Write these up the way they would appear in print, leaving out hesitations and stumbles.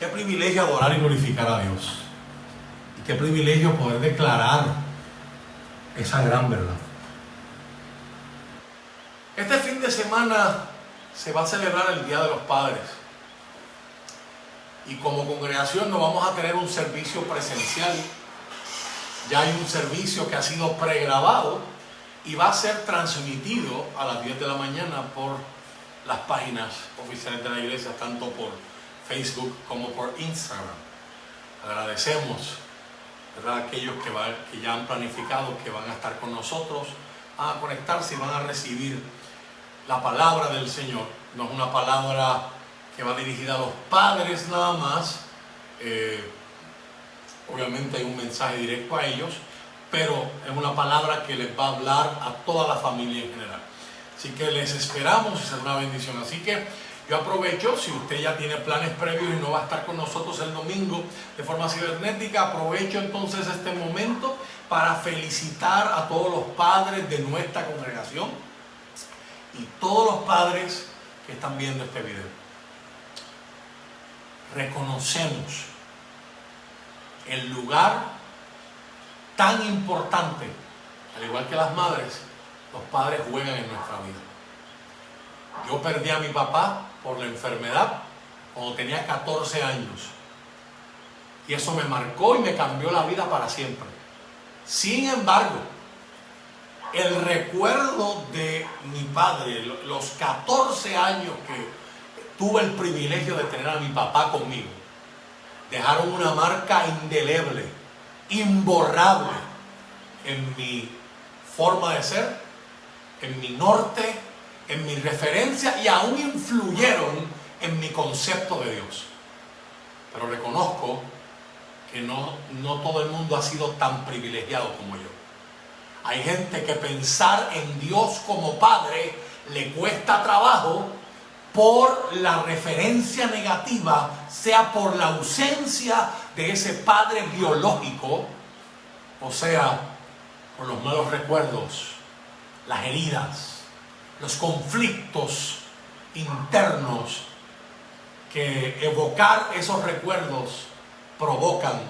Qué privilegio adorar y glorificar a Dios. Y qué privilegio poder declarar esa gran verdad. Este fin de semana se va a celebrar el Día de los Padres. Y como congregación no vamos a tener un servicio presencial. Ya hay un servicio que ha sido pregrabado y va a ser transmitido a las 10 de la mañana por las páginas oficiales de la iglesia, tanto por Facebook como por Instagram. Agradecemos, ¿verdad?, a aquellos que ya han planificado que van a estar con nosotros, van a conectarse y van a recibir la palabra del Señor. No es una palabra que va dirigida a los padres nada más. Obviamente hay un mensaje directo a ellos, pero es una palabra que les va a hablar a toda la familia en general. Así que les esperamos y será una bendición. Así que yo aprovecho, si usted ya tiene planes previos y no va a estar con nosotros el domingo de forma cibernética, aprovecho entonces este momento para felicitar a todos los padres de nuestra congregación y todos los padres que están viendo este video. Reconocemos el lugar tan importante, al igual que las madres, los padres juegan en nuestra vida. Yo perdí a mi papá por la enfermedad cuando tenía 14 años. Y eso me marcó y me cambió la vida para siempre. Sin embargo, el recuerdo de mi padre, los 14 años que tuve el privilegio de tener a mi papá conmigo, dejaron una marca indeleble, imborrable en mi forma de ser, en mi norte, en mi referencia y aún influyeron en mi concepto de Dios. Pero reconozco que no todo el mundo ha sido tan privilegiado como yo. Hay gente que pensar en Dios como Padre le cuesta trabajo por la referencia negativa, sea por la ausencia de ese padre biológico, o sea, por los malos recuerdos, las heridas, los conflictos internos que evocar esos recuerdos provocan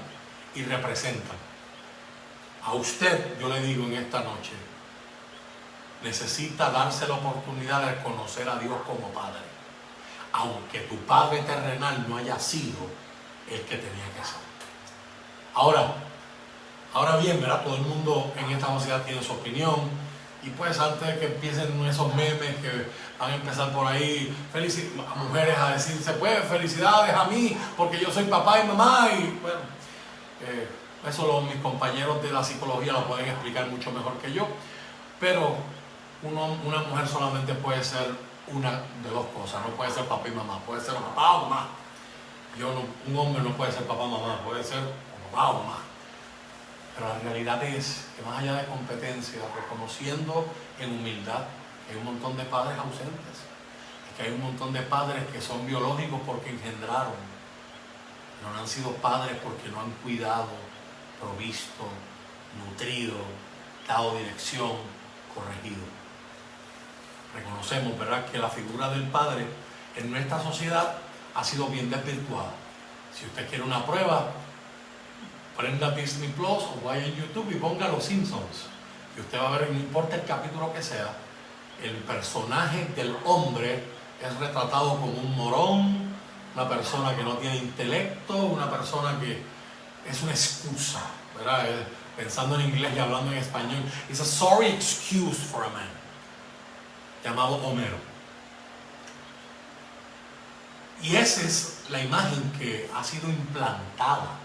y representan. A usted, yo le digo en esta noche, necesita darse la oportunidad de conocer a Dios como Padre, aunque tu padre terrenal no haya sido el que tenía que ser. Ahora bien, ¿verdad? Todo el mundo en esta sociedad tiene su opinión, y pues antes de que empiecen esos memes que van a empezar por ahí, a mujeres a decirse, pues felicidades a mí porque yo soy papá y mamá, y bueno, eso mis compañeros de la psicología lo pueden explicar mucho mejor que yo. Pero una mujer solamente puede ser una de dos cosas, no puede ser papá y mamá, puede ser papá o mamá. Un hombre no puede ser papá o mamá, puede ser papá o mamá. Pero la realidad es que más allá de competencia, reconociendo en humildad que hay un montón de padres ausentes, y que hay un montón de padres que son biológicos porque engendraron, pero no han sido padres porque no han cuidado, provisto, nutrido, dado dirección, corregido. Reconocemos, ¿verdad?, que la figura del padre en nuestra sociedad ha sido bien desvirtuada. Si usted quiere una prueba, prenda Disney Plus o vaya en YouTube y ponga Los Simpsons, y usted va a ver, no importa el capítulo que sea, el personaje del hombre es retratado como un morón, una persona que no tiene intelecto, una persona que es una excusa, ¿verdad? Pensando en inglés y hablando en español, it's a sorry excuse for a man, llamado Homero. Y esa es la imagen que ha sido implantada,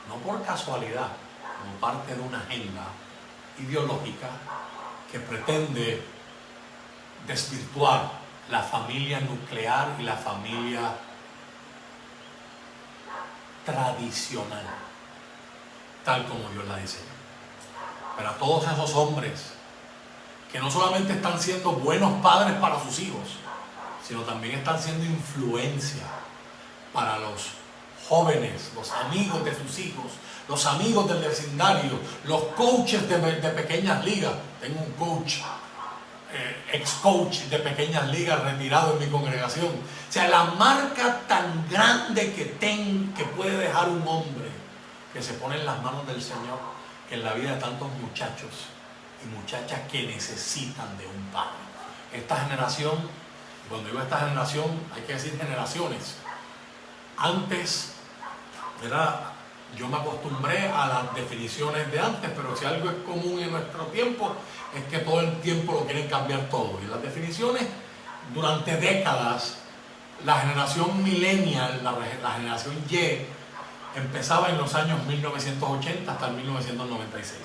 no por casualidad, como parte de una agenda ideológica que pretende desvirtuar la familia nuclear y la familia tradicional, tal como Dios la diseñó. Pero a todos esos hombres que no solamente están siendo buenos padres para sus hijos, sino también están siendo influencia para los jóvenes, los amigos de sus hijos, los amigos del vecindario, los coaches de pequeñas ligas. Tengo un coach ex coach de pequeñas ligas retirado en mi congregación. O sea, la marca tan grande que puede dejar un hombre que se pone en las manos del Señor en la vida de tantos muchachos y muchachas que necesitan de un padre. Esta generación, cuando digo esta generación, hay que decir generaciones. Antes, ¿verdad?, yo me acostumbré a las definiciones de antes, pero si algo es común en nuestro tiempo es que todo el tiempo lo quieren cambiar todo. Y las definiciones, durante décadas, la generación millennial, la generación Y, empezaba en los años 1980 hasta el 1996.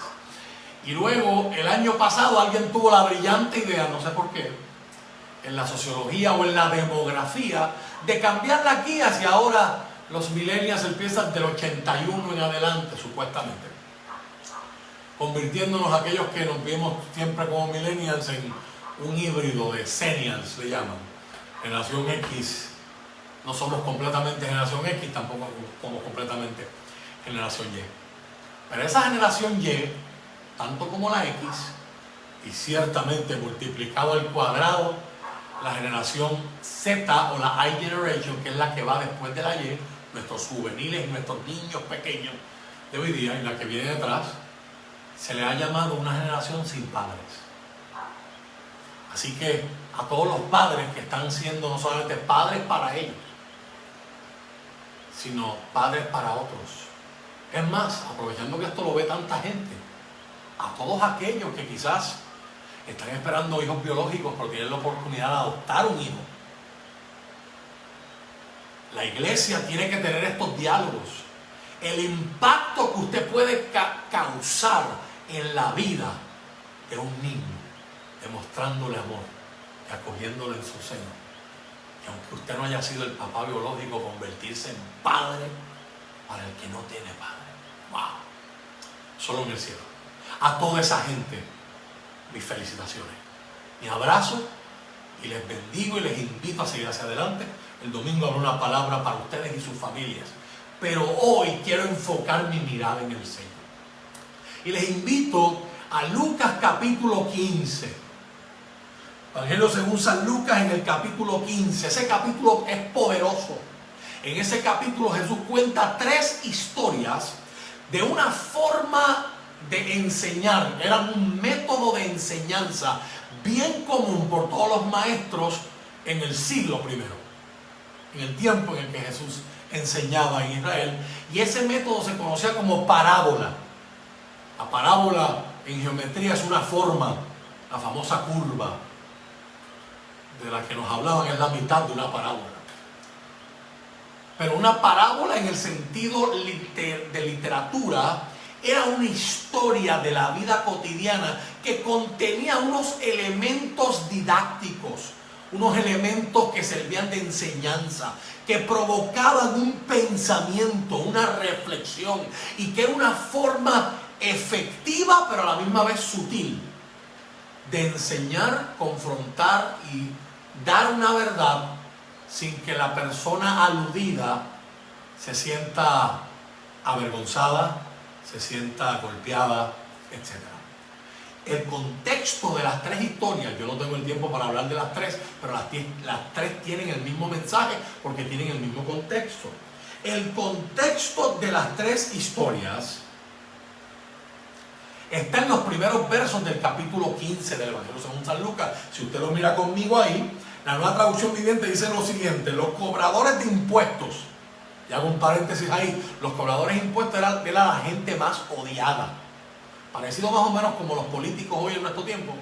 Y luego, el año pasado, alguien tuvo la brillante idea, no sé por qué, en la sociología o en la demografía, de cambiarla aquí hacia ahora. Los millennials empiezan del 81 en adelante, supuestamente, convirtiéndonos aquellos que nos vimos siempre como millennials en un híbrido de senials, le llaman. Generación X, no somos completamente generación X, tampoco somos completamente generación Y. Pero esa generación Y, tanto como la X, y ciertamente multiplicado al cuadrado, la generación Z o la I Generation, que es la que va después de la Y, nuestros juveniles y nuestros niños pequeños de hoy día y la que viene detrás, se le ha llamado una generación sin padres. Así que a todos los padres que están siendo no solamente padres para ellos, sino padres para otros. Es más, aprovechando que esto lo ve tanta gente, a todos aquellos que quizás están esperando hijos biológicos pero tienen la oportunidad de adoptar un hijo. La iglesia tiene que tener estos diálogos. El impacto que usted puede causar en la vida de un niño, demostrándole amor y acogiéndole en su seno. Y aunque usted no haya sido el papá biológico, convertirse en padre para el que no tiene padre. ¡Wow! Solo en el cielo. A toda esa gente, mis felicitaciones. Mi abrazo y les bendigo y les invito a seguir hacia adelante. El domingo habrá una palabra para ustedes y sus familias. Pero hoy quiero enfocar mi mirada en el Señor. Y les invito a Lucas capítulo 15. Evangelio según San Lucas en el capítulo 15. Ese capítulo es poderoso. En ese capítulo Jesús cuenta 3 historias de una forma de enseñar. Era un método de enseñanza bien común por todos los maestros en el siglo primero, en el tiempo en el que Jesús enseñaba en Israel, y ese método se conocía como parábola. La parábola en geometría es una forma, la famosa curva de la que nos hablaban, es la mitad de una parábola. Pero una parábola en el sentido de literatura era una historia de la vida cotidiana que contenía unos elementos didácticos, unos elementos que servían de enseñanza, que provocaban un pensamiento, una reflexión, y que era una forma efectiva pero a la misma vez sutil de enseñar, confrontar y dar una verdad sin que la persona aludida se sienta avergonzada, se sienta golpeada, etc. El contexto de las 3 historias, yo no tengo el tiempo para hablar de las 3, pero las 3 tienen el mismo mensaje porque tienen el mismo contexto. El contexto de las 3 historias está en los primeros versos del capítulo 15 del Evangelio según San Lucas. Si usted lo mira conmigo ahí, la Nueva Traducción Viviente dice lo siguiente: los cobradores de impuestos, y hago un paréntesis ahí, los cobradores de impuestos eran la gente más odiada, parecido más o menos como los políticos hoy en nuestro tiempo,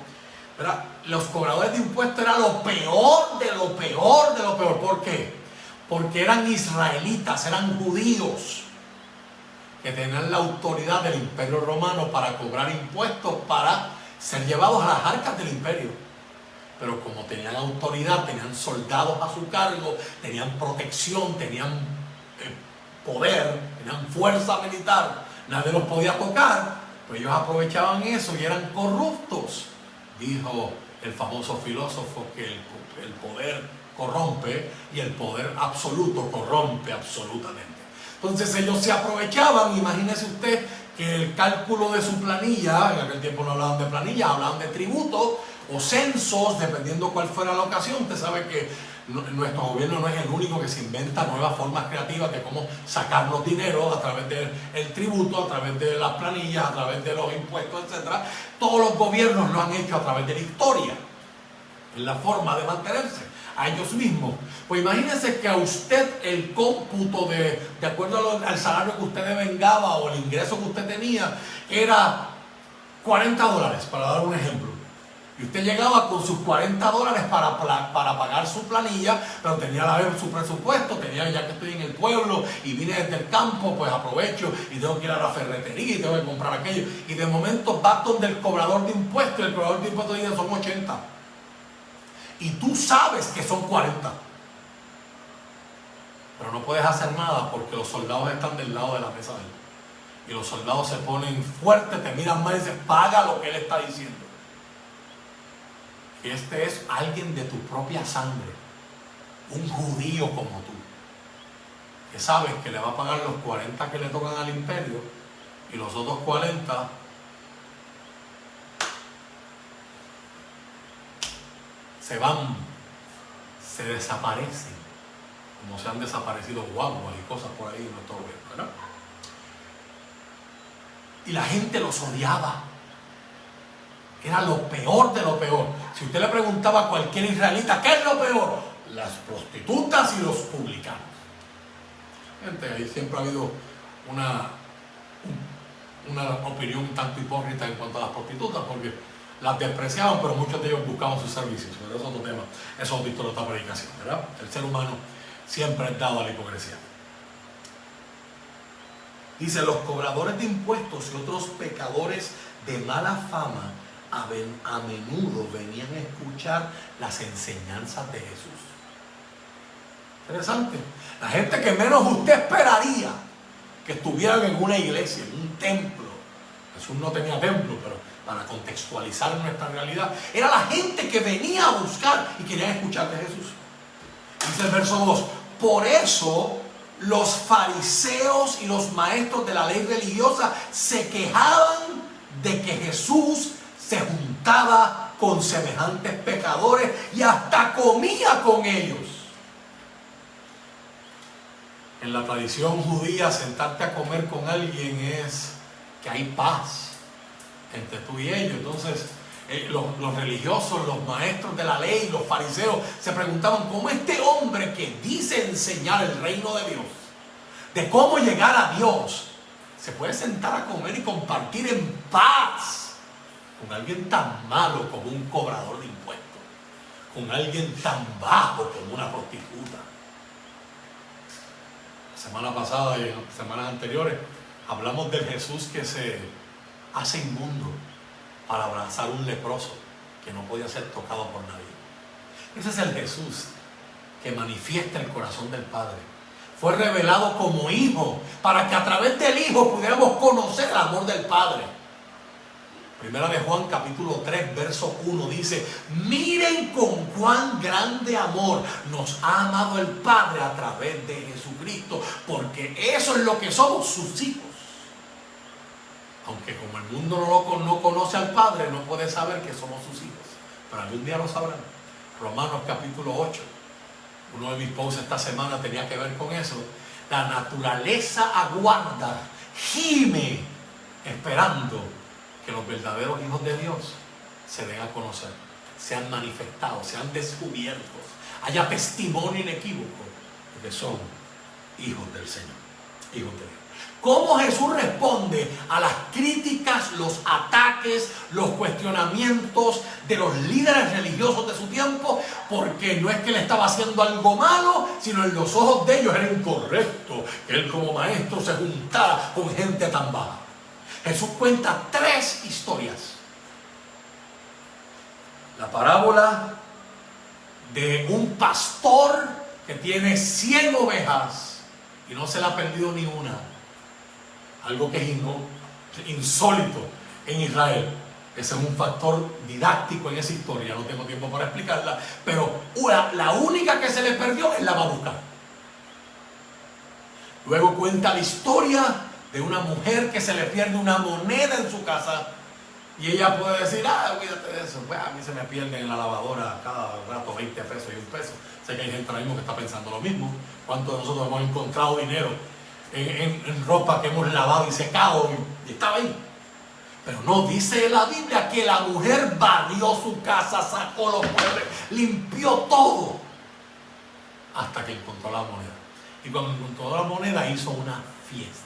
¿verdad? Los cobradores de impuestos eran lo peor de lo peor de lo peor. ¿Por qué? Porque eran israelitas, eran judíos que tenían la autoridad del Imperio Romano para cobrar impuestos, para ser llevados a las arcas del imperio. Pero como tenían autoridad, tenían soldados a su cargo, tenían protección, tenían poder, tenían fuerza militar, nadie los podía tocar, pues ellos aprovechaban eso y eran corruptos. Dijo el famoso filósofo que el poder corrompe y el poder absoluto corrompe absolutamente. Entonces ellos se aprovechaban. Imagínese usted que el cálculo de su planilla, en aquel tiempo no hablaban de planilla, hablaban de tributo, o censos, dependiendo cuál fuera la ocasión. Usted sabe que nuestro gobierno no es el único que se inventa nuevas formas creativas de cómo sacarnos dinero a través del tributo, a través de las planillas, a través de los impuestos, etc. Todos los gobiernos lo han hecho a través de la historia, en la forma de mantenerse a ellos mismos. Pues imagínense que a usted el cómputo de acuerdo al salario que usted devengaba o el ingreso que usted tenía era $40, para dar un ejemplo. Y usted llegaba con sus $40 para pagar su planilla, pero tenía a la vez su presupuesto, tenía, ya que estoy en el pueblo y vine desde el campo, pues aprovecho y tengo que ir a la ferretería y tengo que comprar aquello. Y de momento va donde el cobrador de impuestos, y el cobrador de impuestos dice son 80. Y tú sabes que son 40. Pero no puedes hacer nada porque los soldados están del lado de la mesa de él. Y los soldados se ponen fuertes, te miran mal y dicen, paga lo que él está diciendo. Y este es alguien de tu propia sangre, un judío como tú, que sabes que le va a pagar los 40 que le tocan al imperio y los otros 40 se van, se desaparecen, como se han desaparecido guaguas y cosas por ahí en nuestro gobierno, ¿verdad? Y la gente los odiaba. Era lo peor de lo peor. Si usted le preguntaba a cualquier israelita, ¿qué es lo peor? Las prostitutas y los publicanos. Gente, ahí siempre ha habido una opinión un tanto hipócrita en cuanto a las prostitutas, porque las despreciaban, pero muchos de ellos buscaban sus servicios. Pero eso es otro tema, eso es otra predicación, ¿verdad? El ser humano siempre es dado a la hipocresía. Dice, los cobradores de impuestos y otros pecadores de mala fama a menudo venían a escuchar las enseñanzas de Jesús. Interesante. La gente que menos usted esperaría que estuvieran en una iglesia, en un templo. Jesús no tenía templo, pero para contextualizar nuestra realidad, era la gente que venía a buscar y quería escuchar de Jesús. Dice el verso 2, por eso los fariseos y los maestros de la ley religiosa se quejaban de que Jesús se juntaba con semejantes pecadores y hasta comía con ellos. En la tradición judía, sentarte a comer con alguien es que hay paz entre tú y ellos. Entonces, los religiosos, los maestros de la ley, los fariseos, se preguntaban cómo este hombre que dice enseñar el reino de Dios, de cómo llegar a Dios, se puede sentar a comer y compartir en paz con alguien tan malo como un cobrador de impuestos, con alguien tan bajo como una prostituta. La semana pasada y en semanas anteriores hablamos del Jesús que se hace inmundo para abrazar un leproso que no podía ser tocado por nadie. Ese es el Jesús que manifiesta el corazón del Padre. Fue revelado como hijo para que a través del hijo pudiéramos conocer el amor del Padre. Primera de Juan capítulo 3 verso 1 dice, miren con cuán grande amor nos ha amado el Padre a través de Jesucristo, porque eso es lo que somos, sus hijos. Aunque como el mundo no conoce al Padre, no puede saber que somos sus hijos, pero algún día lo sabrán. Romanos capítulo 8, uno de mis posts esta semana tenía que ver con eso. La naturaleza aguarda, gime, esperando que los verdaderos hijos de Dios se den a conocer, sean manifestados, sean descubiertos, haya testimonio inequívoco de que son hijos del Señor, hijos de Dios. ¿Cómo Jesús responde a las críticas, los ataques, los cuestionamientos de los líderes religiosos de su tiempo? Porque no es que él estaba haciendo algo malo, sino en los ojos de ellos era incorrecto que él como maestro se juntara con gente tan baja. Jesús cuenta 3 historias. La parábola de un pastor que tiene 100 ovejas y no se le ha perdido ni una. Algo que es insólito en Israel. Ese es un factor didáctico en esa historia, no tengo tiempo para explicarla, pero la única que se le perdió, él la va a buscar. Luego cuenta la historia de una mujer que se le pierde una moneda en su casa Y ella puede decir, cuídate de eso, pues a mí se me pierden en la lavadora cada rato 20 pesos y $1. Sé que hay gente ahora mismo que está pensando lo mismo. ¿Cuántos de nosotros hemos encontrado dinero en ropa que hemos lavado y secado y estaba ahí? Pero no, dice la Biblia que la mujer barrió su casa, sacó los muebles, limpió todo hasta que encontró la moneda. Y cuando encontró la moneda hizo una fiesta.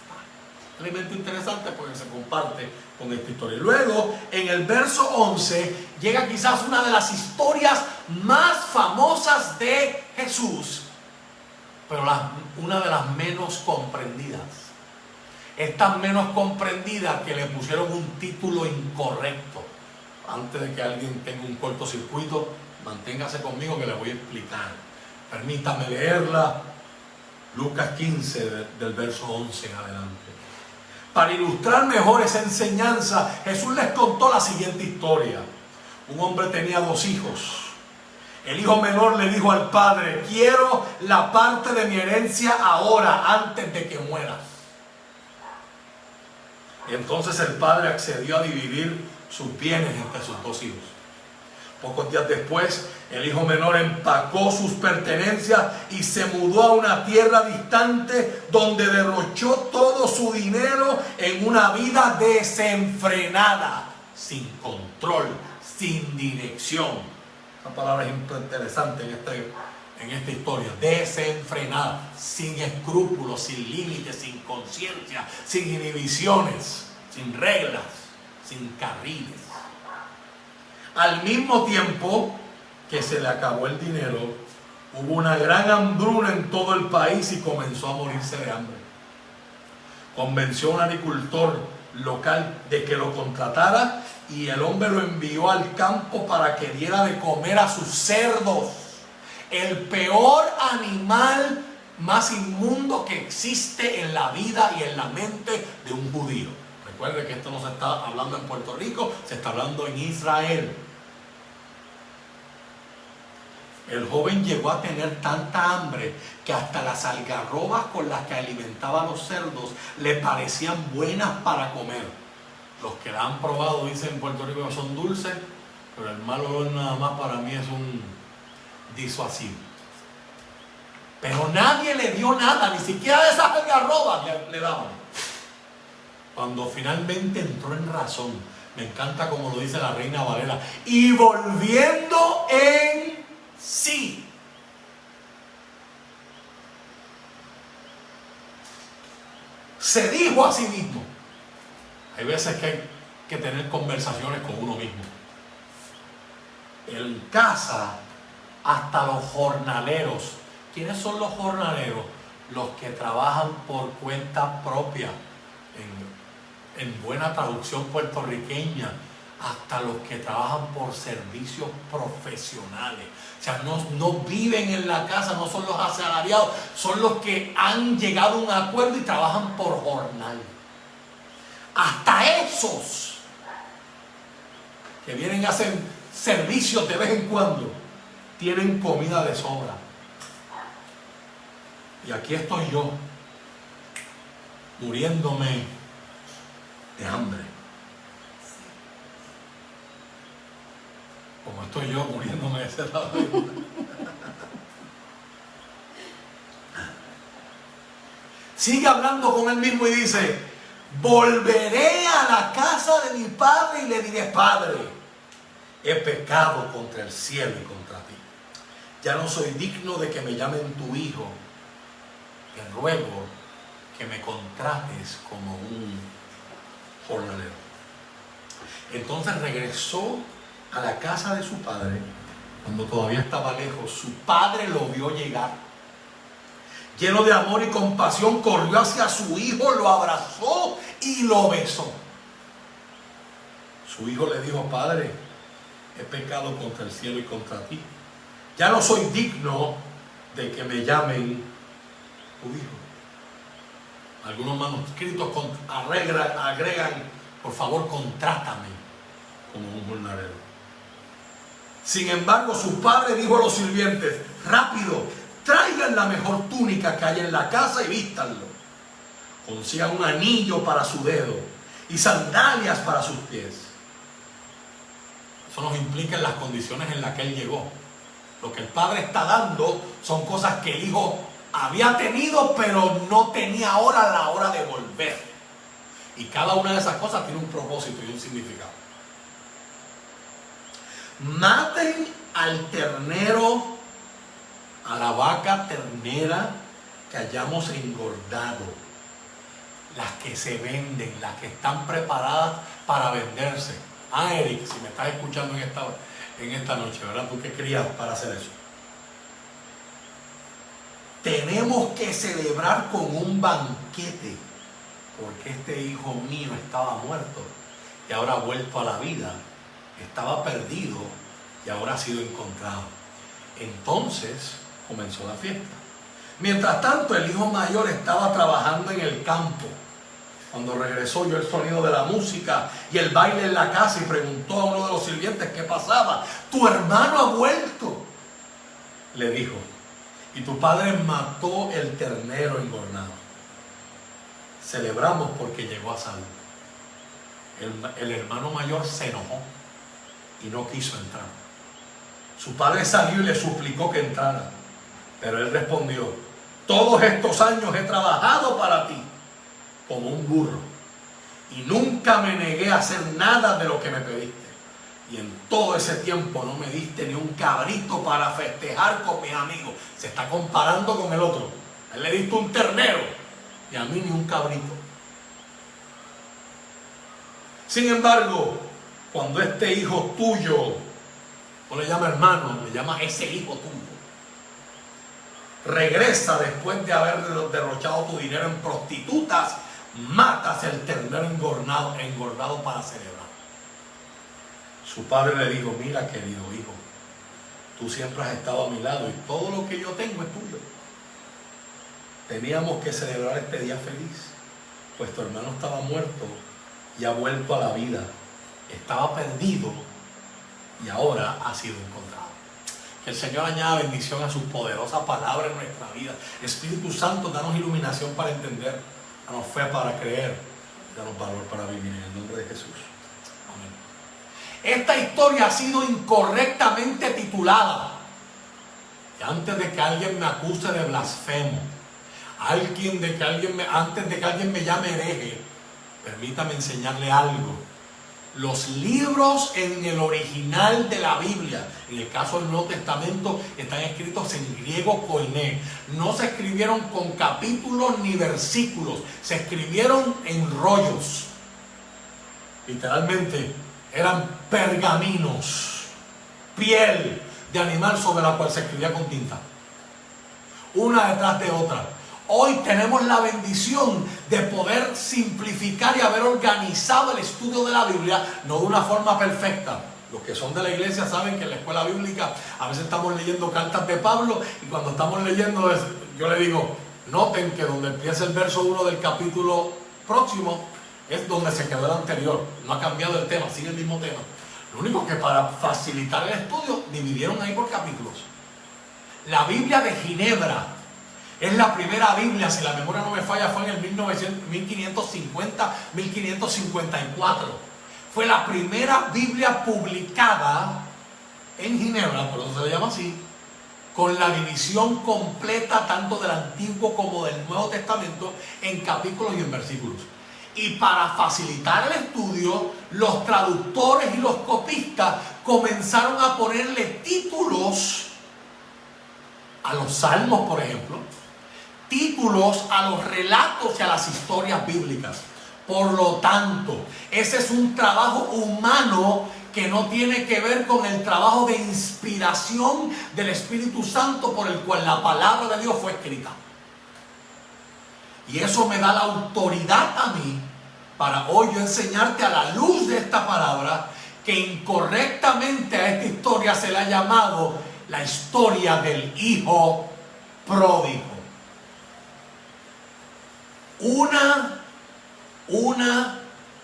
Elemento interesante porque se comparte con esta historia. Luego, en el verso 11, llega quizás una de las historias más famosas de Jesús, pero una de las menos comprendidas. Es tan menos comprendida que le pusieron un título incorrecto. Antes de que alguien tenga un cortocircuito, manténgase conmigo que le voy a explicar. Permítame leerla. Lucas 15, del verso 11 en adelante. Para ilustrar mejor esa enseñanza, Jesús les contó la siguiente historia. Un hombre tenía 2 hijos. El hijo menor le dijo al padre: quiero la parte de mi herencia ahora, antes de que muera. Y entonces el padre accedió a dividir sus bienes entre sus 2 hijos. Pocos días después, el hijo menor empacó sus pertenencias y se mudó a una tierra distante donde derrochó todo su dinero en una vida desenfrenada, sin control, sin dirección. Esta palabra es interesante en esta historia. Desenfrenada, sin escrúpulos, sin límites, sin conciencia, sin inhibiciones, sin reglas, sin carriles. Al mismo tiempo que se le acabó el dinero, hubo una gran hambruna en todo el país y comenzó a morirse de hambre. Convenció a un agricultor local de que lo contratara y el hombre lo envió al campo para que diera de comer a sus cerdos, el peor animal más inmundo que existe en la vida y en la mente de un judío. Recuerde que esto no se está hablando en Puerto Rico, se está hablando en Israel. El joven llegó a tener tanta hambre que hasta las algarrobas con las que alimentaba a los cerdos le parecían buenas para comer. Los que la han probado dicen en Puerto Rico que son dulces, pero el mal olor nada más para mí es un disuasivo. Pero nadie le dio nada, ni siquiera de esas algarrobas le daban. Cuando finalmente entró en razón, me encanta como lo dice la Reina Valera, y volviendo en sí, se dijo a sí mismo. Hay veces que hay que tener conversaciones con uno mismo. En casa, hasta los jornaleros. ¿Quiénes son los jornaleros? Los que trabajan por cuenta propia. En buena traducción puertorriqueña, hasta los que trabajan por servicios profesionales. O sea, no viven en la casa, no son los asalariados, son los que han llegado a un acuerdo y trabajan por jornal. Hasta esos que vienen a hacer servicios de vez en cuando, tienen comida de sobra. Y aquí estoy yo, muriéndome de hambre. Como estoy yo muriéndome de ese lado. Sigue hablando con él mismo y dice: volveré a la casa de mi padre y le diré: Padre, he pecado contra el cielo y contra ti. Ya no soy digno de que me llamen tu hijo. Te ruego que me contrates como un jornalero. Entonces regresó a la casa de su padre. Cuando todavía estaba lejos, su padre lo vio llegar. Lleno de amor y compasión, corrió hacia su hijo, lo abrazó y lo besó. Su hijo le dijo: Padre, he pecado contra el cielo y contra ti. Ya no soy digno de que me llamen tu hijo. Algunos manuscritos agregan: por favor, contrátame como un jornalero. Sin embargo, su padre dijo a los sirvientes: rápido, traigan la mejor túnica que haya en la casa y vístanlo. Consigan un anillo para su dedo y sandalias para sus pies. Eso nos implica en las condiciones en las que él llegó. Lo que el padre está dando son cosas que el hijo había tenido, pero no tenía ahora la hora de volver. Y cada una de esas cosas tiene un propósito y un significado. Maten al ternero, a la vaca ternera que hayamos engordado. Las que se venden, las que están preparadas para venderse. Ah, Eric, si me estás escuchando en esta noche, ¿verdad? ¿Tú qué querías para hacer eso? Tenemos que celebrar con un banquete, porque este hijo mío estaba muerto y ahora ha vuelto a la vida. Estaba perdido y ahora ha sido encontrado. Entonces comenzó la fiesta. Mientras tanto, el hijo mayor estaba trabajando en el campo. Cuando regresó, oyó el sonido de la música y el baile en la casa y preguntó a uno de los sirvientes qué pasaba. Tu hermano ha vuelto, le dijo, y tu padre mató el ternero engornado. Celebramos porque llegó a salvo. El hermano mayor se enojó y no quiso entrar. Su padre salió y le suplicó que entrara, pero él respondió: todos estos años he trabajado para ti como un burro y nunca me negué a hacer nada de lo que me pediste, y en todo ese tiempo no me diste ni un cabrito para festejar con mis amigos. Se está comparando con el otro. A él le diste un ternero y a mí ni un cabrito. Sin embargo, cuando este hijo tuyo, no le llama hermano, le llama ese hijo tuyo, regresa después de haber derrochado tu dinero en prostitutas, matas el ternero engordado para celebrar. Su padre le dijo: mira, querido hijo, tú siempre has estado a mi lado y todo lo que yo tengo es tuyo. Teníamos que celebrar este día feliz, pues tu hermano estaba muerto y ha vuelto a la vida. Estaba perdido y ahora ha sido encontrado. Que el Señor añada bendición a sus poderosas palabras en nuestra vida. Espíritu Santo, danos iluminación para entender, danos fe para creer, danos valor para vivir, en el nombre de Jesús. Amén. Esta historia ha sido incorrectamente titulada. Y antes de que alguien me acuse de blasfemo, antes de que alguien me llame hereje, permítame enseñarle algo. Los libros en el original de la Biblia, en el caso del Nuevo Testamento, están escritos en griego koiné. No se escribieron con capítulos ni versículos, se escribieron en rollos. Literalmente eran pergaminos, piel de animal sobre la cual se escribía con tinta, una detrás de otra. Hoy tenemos la bendición de poder simplificar y haber organizado el estudio de la Biblia, no de una forma perfecta. Los que son de la iglesia saben que en la escuela bíblica a veces estamos leyendo cartas de Pablo, y cuando estamos leyendo, yo le digo: noten que donde empieza el verso 1 del capítulo próximo es donde se quedó el anterior. No ha cambiado el tema, sigue el mismo tema. Lo único que, para facilitar el estudio, dividieron ahí por capítulos. La Biblia de Ginebra es la primera Biblia, si la memoria no me falla, fue en el 1550-1554. Fue la primera Biblia publicada en Ginebra, por eso se le llama así, con la división completa tanto del Antiguo como del Nuevo Testamento en capítulos y en versículos. Y para facilitar el estudio, los traductores y los copistas comenzaron a ponerle títulos a los salmos, por ejemplo, títulos a los relatos y a las historias bíblicas. Por lo tanto, ese es un trabajo humano que no tiene que ver con el trabajo de inspiración del Espíritu Santo por el cual la palabra de Dios fue escrita. Y eso me da la autoridad a mí para hoy yo enseñarte, a la luz de esta palabra, que incorrectamente a esta historia se le ha llamado la historia del hijo pródigo. Una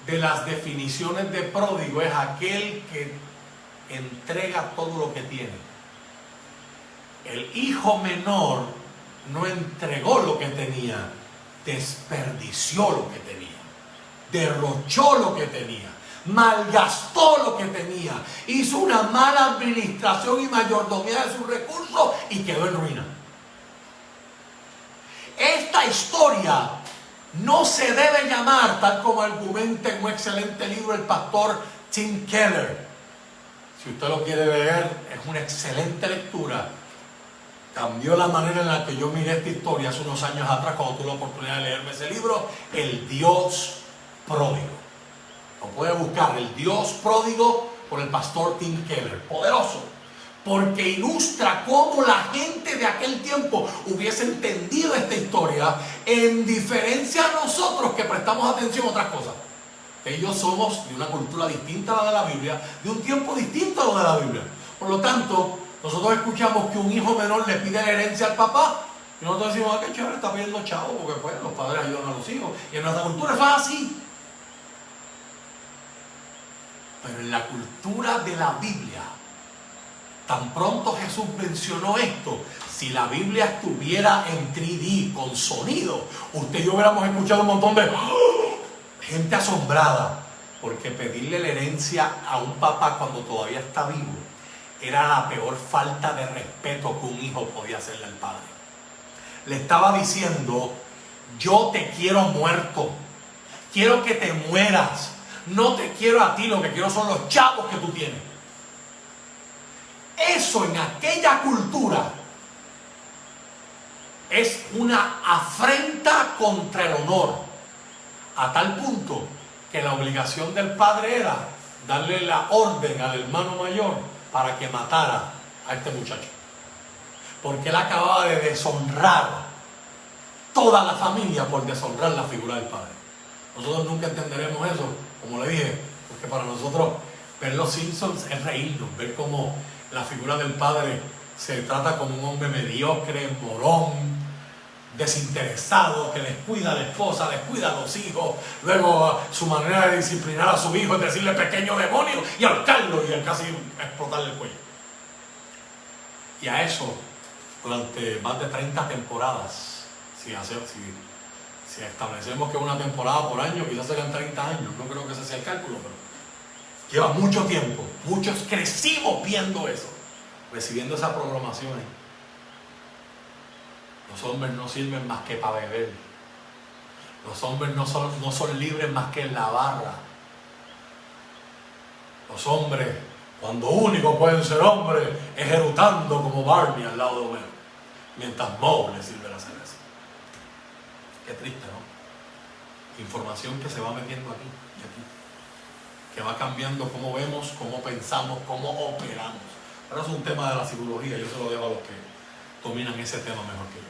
de las definiciones de pródigo es aquel que entrega todo lo que tiene. El hijo menor no entregó lo que tenía, desperdició lo que tenía, derrochó lo que tenía. malgastó lo que tenía, hizo una mala administración y mayordomía de sus recursos y quedó en ruina. Esta historia no se debe llamar, tal como argumenta en un excelente libro el pastor Tim Keller. Si usted lo quiere leer, es una excelente lectura. Cambió la manera en la que yo miré esta historia hace unos años atrás, cuando tuve la oportunidad de leerme ese libro, El Dios Pródigo. Lo puede buscar, El Dios Pródigo, por el pastor Tim Keller. Poderoso, porque ilustra cómo la gente de aquel tiempo hubiese entendido esta historia, en diferencia a nosotros que prestamos atención a otras cosas. Ellos somos de una cultura distinta a la de la Biblia, de un tiempo distinto a lo de la Biblia. Por lo tanto, nosotros escuchamos que un hijo menor le pide la herencia al papá y nosotros decimos, qué chévere, está pidiendo chavo, porque pues los padres ayudan a los hijos. Y en nuestra cultura es así. Pero en la cultura de la Biblia, tan pronto Jesús mencionó esto, si la Biblia estuviera en 3D, con sonido, usted y yo hubiéramos escuchado un montón de gente asombrada, porque pedirle la herencia a un papá cuando todavía está vivo era la peor falta de respeto que un hijo podía hacerle al padre. Le estaba diciendo, yo te quiero muerto, quiero que te mueras, no te quiero a ti, lo que quiero son los chavos que tú tienes. Eso en aquella cultura es una afrenta contra el honor, a tal punto que la obligación del padre era darle la orden al hermano mayor para que matara a este muchacho, porque él acababa de deshonrar toda la familia por deshonrar la figura del padre. Nosotros nunca entenderemos eso, como le dije, porque para nosotros ver los Simpsons es reírnos, ver cómo la figura del padre se trata como un hombre mediocre, morón, desinteresado, que descuida a la esposa, descuida a los hijos. Luego su manera de disciplinar a su hijo es decirle pequeño demonio y ahorcarlo y casi explotarle el cuello. Y a eso, durante más de 30 temporadas, si establecemos que una temporada por año, quizás sean 30 años, no creo que ese sea el cálculo, pero lleva mucho tiempo. Muchos crecimos viendo eso, recibiendo esa programación ahí. Los hombres no sirven más que para beber. Los hombres no son libres más que en la barra. Los hombres, cuando único pueden ser hombres, es eructando como Barney al lado de Homero, mientras Moe le sirve la cerveza. Qué triste, ¿no? Información que se va metiendo aquí y aquí, que va cambiando cómo vemos, cómo pensamos, cómo operamos. Pero es un tema de la psicología, yo se lo dejo a los que dominan ese tema mejor que yo.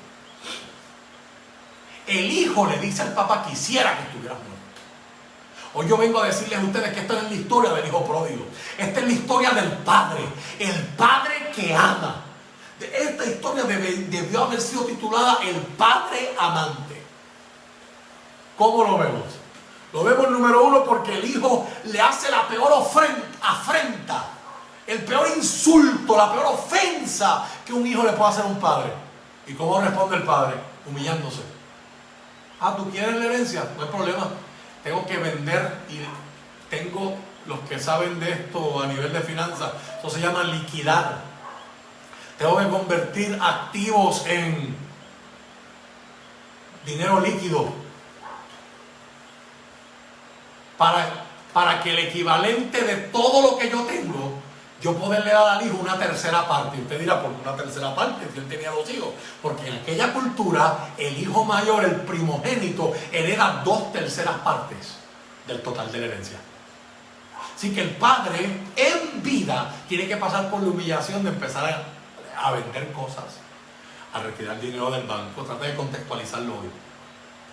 El hijo le dice al papá, quisiera que estuvieras muerto. Hoy yo vengo a decirles a ustedes que esta no es la historia del hijo pródigo. Esta es la historia del padre. El padre que ama. Esta historia debió haber sido titulada El Padre Amante. ¿Cómo lo vemos? Lo vemos, número uno, porque el hijo le hace la peor afrenta, el peor insulto, la peor ofensa que un hijo le puede hacer a un padre. ¿Y cómo responde el padre? Humillándose. ¿Tú quieres la herencia? No hay problema. Tengo que vender y tengo, los que saben de esto a nivel de finanzas, eso se llama liquidar. Tengo que convertir activos en dinero líquido para que el equivalente de todo lo que yo tengo, yo poderle dar al hijo una tercera parte. Y usted dirá, ¿por qué una tercera parte? Si él tenía 2 hijos. Porque en aquella cultura, el hijo mayor, el primogénito, hereda 2/3 partes del total de la herencia. Así que el padre, en vida, tiene que pasar por la humillación de empezar a vender cosas, a retirar dinero del banco. Trata de contextualizarlo hoy.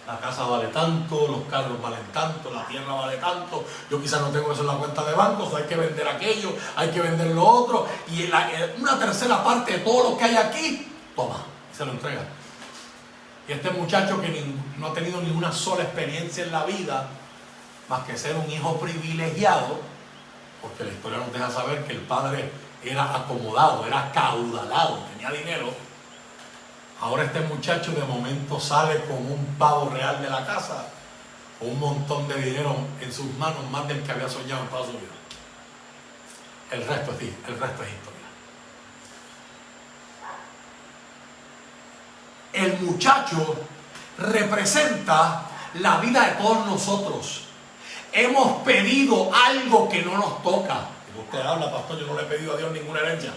La casa vale tanto, los carros valen tanto, la tierra vale tanto, yo quizás no tengo eso en la cuenta de banco, hay que vender aquello, hay que vender lo otro, y una tercera parte de todo lo que hay aquí, toma, se lo entrega. Y este muchacho que no ha tenido ni una sola experiencia en la vida, más que ser un hijo privilegiado, porque la historia nos deja saber que el padre era acomodado, era acaudalado, tenía dinero. Ahora este muchacho de momento sale como un pavo real de la casa con un montón de dinero en sus manos, más del que había soñado en toda su vida. El resto es historia. El muchacho representa la vida de todos nosotros. Hemos pedido algo que no nos toca. Usted habla, pastor, yo no le he pedido a Dios ninguna herencia.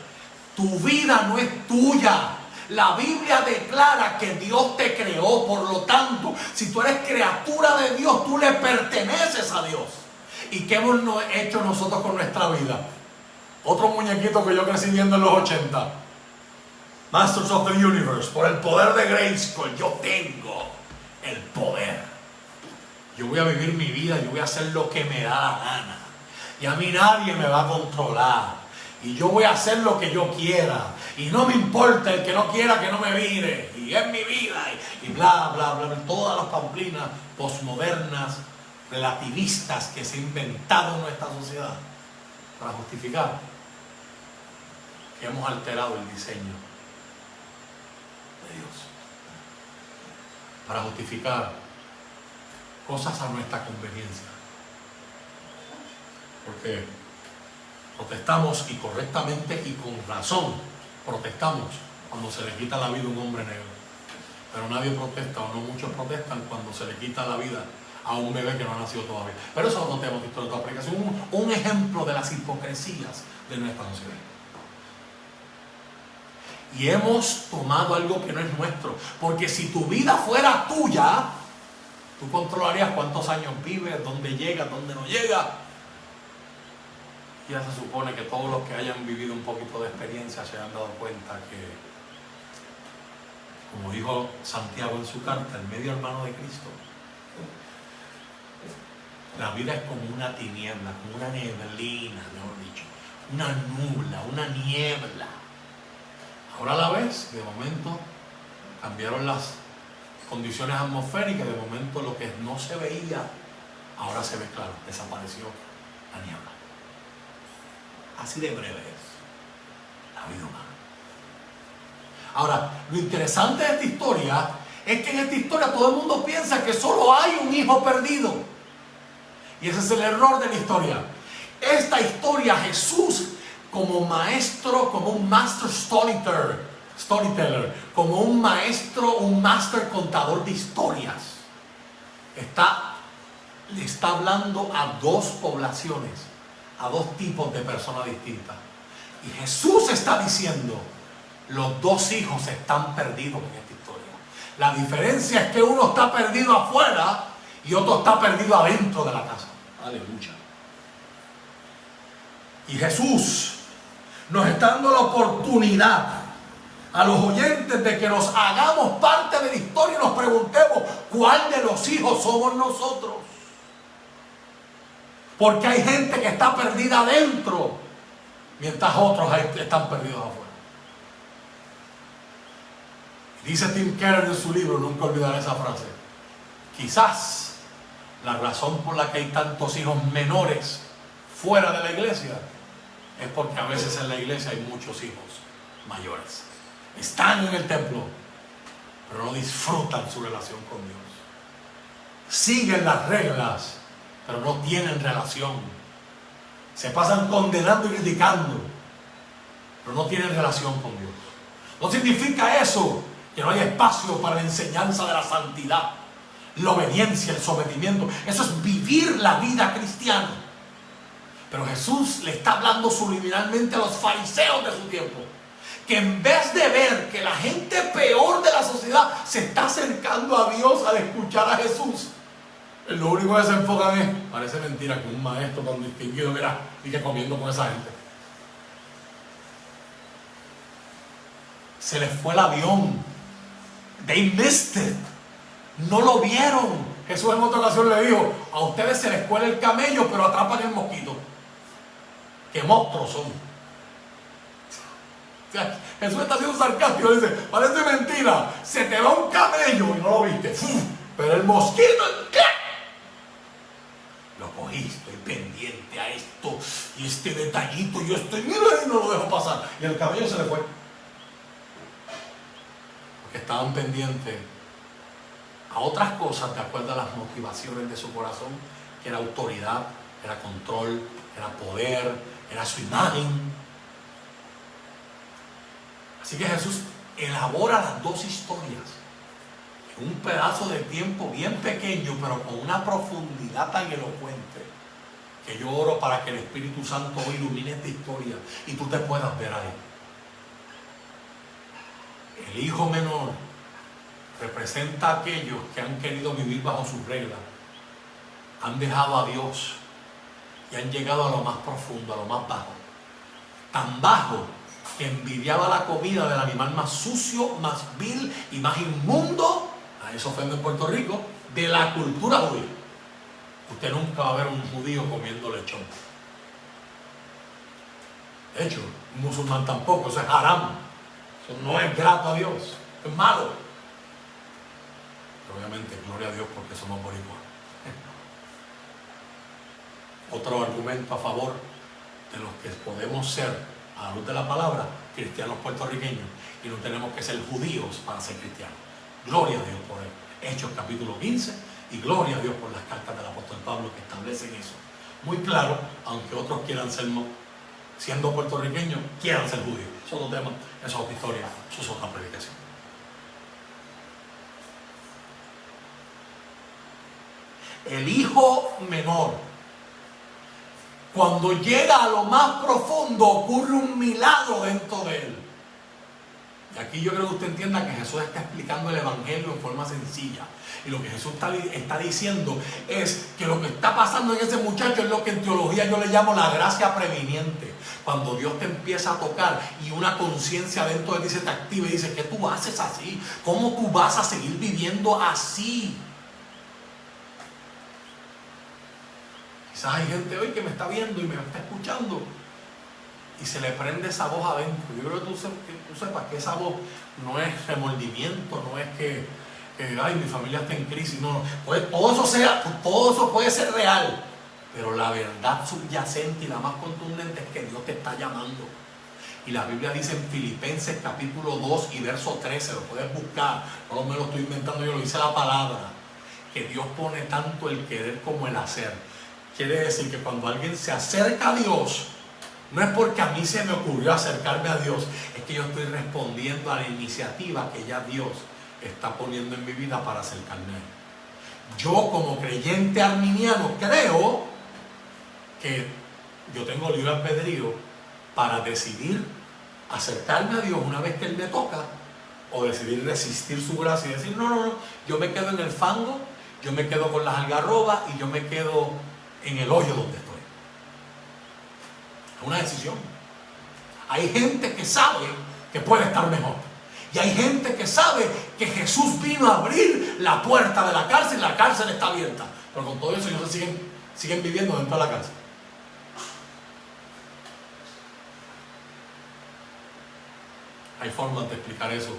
Tu vida no es tuya. La Biblia declara que Dios te creó, por lo tanto, si tú eres criatura de Dios, tú le perteneces a Dios. ¿Y qué hemos hecho nosotros con nuestra vida? Otro muñequito que yo crecí viendo en los 80. Masters of the Universe. Por el poder de Grayskull, yo tengo el poder. Yo voy a vivir mi vida, yo voy a hacer lo que me da la gana. Y a mí nadie me va a controlar. Y yo voy a hacer lo que yo quiera. Y no me importa el que no quiera que no me mire. Y es mi vida. Y bla, bla, bla. Todas las pamplinas posmodernas, relativistas que se han inventado en nuestra sociedad para justificar que hemos alterado el diseño de Dios. Para justificar cosas a nuestra conveniencia. Porque protestamos, y correctamente y con razón protestamos cuando se le quita la vida a un hombre negro, pero nadie protesta, o no muchos protestan, cuando se le quita la vida a un bebé que no ha nacido todavía. Pero eso no tenemos visto en otra aplicación. Un ejemplo de las hipocresías de nuestra sociedad. Y hemos tomado algo que no es nuestro, porque si tu vida fuera tuya, tú controlarías cuántos años vives, dónde llegas, dónde no llegas. Ya se supone que todos los que hayan vivido un poquito de experiencia se han dado cuenta que, como dijo Santiago en su carta, el medio hermano de Cristo, la vida es como una tiniebla, como una neblina, mejor dicho, una nubla, una niebla. Ahora la ves, de momento cambiaron las condiciones atmosféricas, de momento lo que no se veía, ahora se ve claro, desapareció la niebla. Así de breve es la vida humana. Ahora, lo interesante de esta historia es que en esta historia todo el mundo piensa que solo hay un hijo perdido. Y ese es el error de la historia. Esta historia, Jesús como maestro, como un master storyteller, como un maestro, un master contador de historias, le está hablando a dos poblaciones, a dos tipos de personas distintas. Y Jesús está diciendo, los dos hijos están perdidos en esta historia. La diferencia es que uno está perdido afuera y otro está perdido adentro de la casa. Aleluya. Y Jesús nos está dando la oportunidad a los oyentes de que nos hagamos parte de la historia y nos preguntemos cuál de los hijos somos nosotros. Porque hay gente que está perdida adentro, mientras otros están perdidos afuera. Dice Tim Keller en su libro, nunca olvidaré esa frase, quizás la razón por la que hay tantos hijos menores fuera de la iglesia es porque a veces en la iglesia hay muchos hijos mayores. Están en el templo, pero no disfrutan su relación con Dios. Siguen las reglas, pero no tienen relación. Se pasan condenando y criticando, pero no tienen relación con Dios. No significa eso que no hay espacio para la enseñanza de la santidad, la obediencia, el sometimiento. Eso es vivir la vida cristiana. Pero Jesús le está hablando subliminalmente a los fariseos de su tiempo, que en vez de ver que la gente peor de la sociedad se está acercando a Dios al escuchar a Jesús, lo único que se enfocan es, parece mentira que un maestro tan distinguido, mira, y que comiendo con esa gente. Se les fue el avión. They missed it. No lo vieron. Jesús en otra ocasión le dijo, a ustedes se les cuela el camello, pero atrapan el mosquito. ¡Qué monstruos son! O sea, Jesús está siendo sarcástico, dice, parece mentira, se te va un camello y no lo viste, pero el mosquito, ¿qué? Lo cogí, estoy pendiente a esto, y este detallito, yo estoy, mira, y no lo dejo pasar, y el camello se le fue, porque estaban pendientes a otras cosas de acuerdo a las motivaciones de su corazón, que era autoridad, era control, era poder, era su imagen. Así que Jesús elabora las dos historias en un pedazo de tiempo bien pequeño, pero con una profundidad tan elocuente, que yo oro para que el Espíritu Santo hoy ilumine esta historia y tú te puedas ver ahí. El hijo menor representa a aquellos que han querido vivir bajo sus reglas, han dejado a Dios y han llegado a lo más profundo, a lo más bajo. Tan bajo que envidiaba la comida del animal más sucio, más vil y más inmundo, a eso ofende en Puerto Rico, de la cultura judía. Usted nunca va a ver un judío comiendo lechón. De hecho, un musulmán tampoco, eso es haram. Eso no es grato a Dios, es malo. Pero obviamente, gloria a Dios porque somos boricuas. Otro argumento a favor de los que podemos ser, a la luz de la palabra, cristianos puertorriqueños, y no tenemos que ser judíos para ser cristianos. Gloria a Dios por Hechos capítulo 15 y gloria a Dios por las cartas del apóstol Pablo que establecen eso. Muy claro, aunque otros quieran ser, siendo puertorriqueños, quieran ser judíos. Eso es otro tema, eso es otra historia, eso es otra predicación. El hijo menor, cuando llega a lo más profundo, ocurre un milagro dentro de él. Y aquí yo creo que usted entienda que Jesús está explicando el evangelio en forma sencilla. Y lo que Jesús está diciendo es que lo que está pasando en ese muchacho es lo que en teología yo le llamo la gracia previniente. Cuando Dios te empieza a tocar y una conciencia dentro de ti se te activa y dice, ¿qué tú haces así? ¿Cómo tú vas a seguir viviendo así? Quizás hay gente hoy que me está viendo y me está escuchando y se le prende esa voz adentro. Yo creo que tú sepas que esa voz no es remordimiento, no es que ay, mi familia está en crisis, no. Pues todo eso puede ser real, pero la verdad subyacente y la más contundente es que Dios te está llamando. Y la Biblia dice en Filipenses capítulo 2 y verso 13, lo puedes buscar, no me lo estoy inventando yo, lo dice la palabra, que Dios pone tanto el querer como el hacer. Quiere decir que cuando alguien se acerca a Dios, no es porque a mí se me ocurrió acercarme a Dios, es que yo estoy respondiendo a la iniciativa que ya Dios está poniendo en mi vida para acercarme a Él. Yo como creyente arminiano creo que yo tengo libre albedrío para decidir acercarme a Dios una vez que Él me toca, o decidir resistir su gracia y decir, no, yo me quedo en el fango, yo me quedo con las algarrobas y yo me quedo en el hoyo donde estoy. Es una decisión. Hay gente que sabe que puede estar mejor. Y hay gente que sabe que Jesús vino a abrir la puerta de la cárcel y la cárcel está abierta. Pero con todo eso ellos siguen viviendo dentro de la cárcel. Hay formas de explicar eso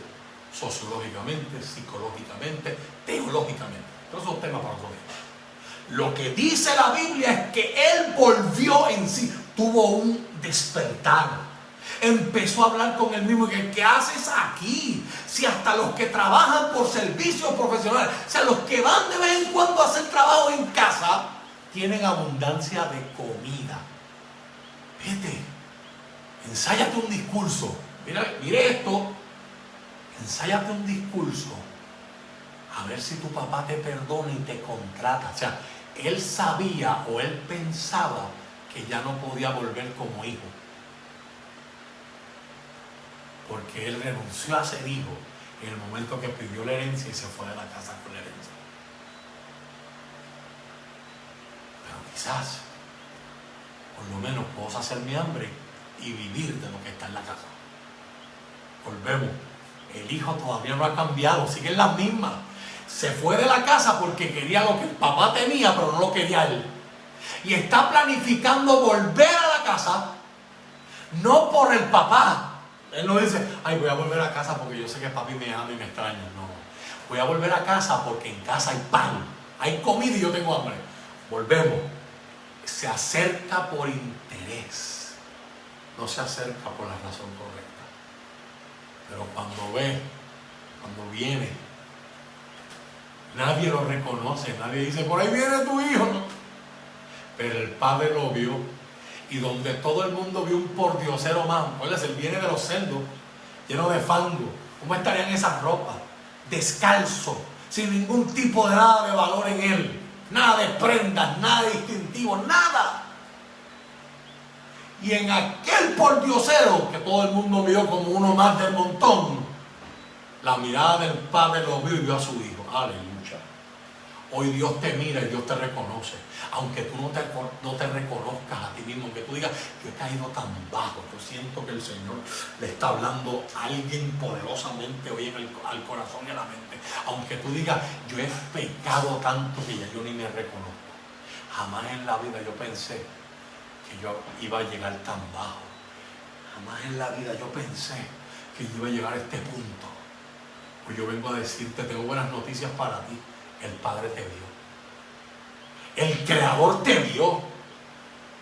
sociológicamente, psicológicamente, teológicamente. Pero eso es un tema para otro día. Lo que dice la Biblia es que Él volvió en sí, tuvo un despertar. Empezó a hablar con él mismo y que, ¿qué haces aquí? Si hasta los que trabajan por servicios profesionales, o sea, los que van de vez en cuando a hacer trabajo en casa, tienen abundancia de comida. Vete, ensáyate un discurso. Mire esto, ensáyate un discurso. A ver si tu papá te perdona y te contrata. O sea, él sabía o él pensaba que ya no podía volver como hijo. Porque él renunció a ser hijo en el momento que pidió la herencia y se fue de la casa con la herencia. Pero quizás, por lo menos, puedo hacer mi hambre y vivir de lo que está en la casa. Volvemos. El hijo todavía no ha cambiado, siguen las mismas. Se fue de la casa porque quería lo que el papá tenía, pero no lo quería él. Y está planificando volver a la casa, no por el papá. Él no dice, ay, voy a volver a casa porque yo sé que papi me ama y me extraña. No, voy a volver a casa porque en casa hay pan, hay comida y yo tengo hambre. Volvemos. Se acerca por interés, no se acerca por la razón correcta. Pero cuando viene Nadie lo reconoce, nadie dice, por ahí viene tu hijo, ¿no? Pero el padre lo vio, y donde todo el mundo vio un pordiosero más, pues él viene de los cerdos, lleno de fango. ¿Cómo estarían esas ropas? Descalzo, sin ningún tipo de nada de valor en él, nada de prendas, nada de distintivo, nada. Y en aquel pordiosero que todo el mundo vio como uno más del montón, la mirada del padre lo vio y vio a su hijo. Aleluya. Hoy Dios te mira y Dios te reconoce. Aunque tú no te reconozcas a ti mismo, aunque tú digas, yo he caído tan bajo, yo siento que el Señor le está hablando a alguien poderosamente hoy al corazón y a la mente. Aunque tú digas, yo he pecado tanto que ya yo ni me reconozco. Jamás en la vida yo pensé que yo iba a llegar tan bajo. Jamás en la vida yo pensé que yo iba a llegar a este punto. Pues yo vengo a decirte, tengo buenas noticias para ti. El Padre te vio. El Creador te vio.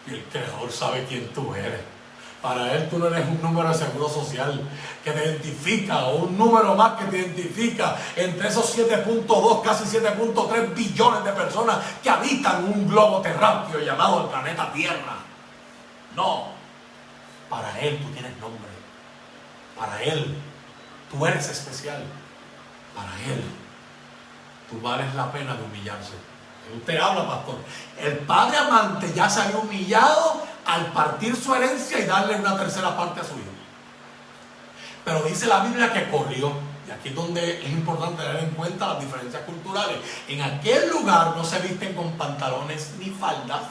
Y el Creador sabe quién tú eres. Para Él tú no eres un número de seguro social que te identifica, o un número más que te identifica entre esos 7.2, casi 7.3 billones de personas que habitan un globo terráqueo llamado el planeta Tierra. No. Para Él tú tienes nombre. Para Él tú eres especial. Para Él tú vales la pena de humillarse. Usted habla, pastor. El padre amante ya se había humillado al partir su herencia y darle una tercera parte a su hijo. Pero dice la Biblia que corrió. Y aquí es donde es importante tener en cuenta las diferencias culturales. En aquel lugar no se visten con pantalones ni faldas.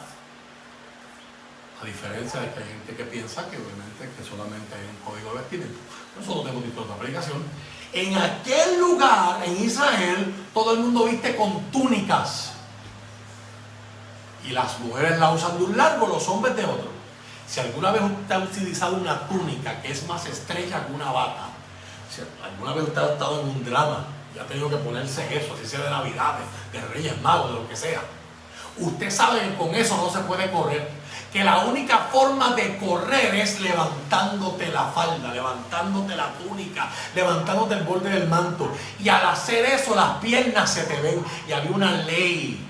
A diferencia de que hay gente que piensa que obviamente que solamente hay un código de vestimenta. Nosotros tenemos otra aplicación. En aquel lugar, en Israel, todo el mundo viste con túnicas. Y las mujeres la usan de un largo, los hombres de otro. Si alguna vez usted ha utilizado una túnica que es más estrecha que una bata, si alguna vez usted ha estado en un drama y ha tenido que ponerse eso, así sea de Navidades, de Reyes Magos, de lo que sea, usted sabe que con eso no se puede correr, que la única forma de correr es levantándote la falda, levantándote la túnica, levantándote el borde del manto, y al hacer eso las piernas se te ven. Y había una ley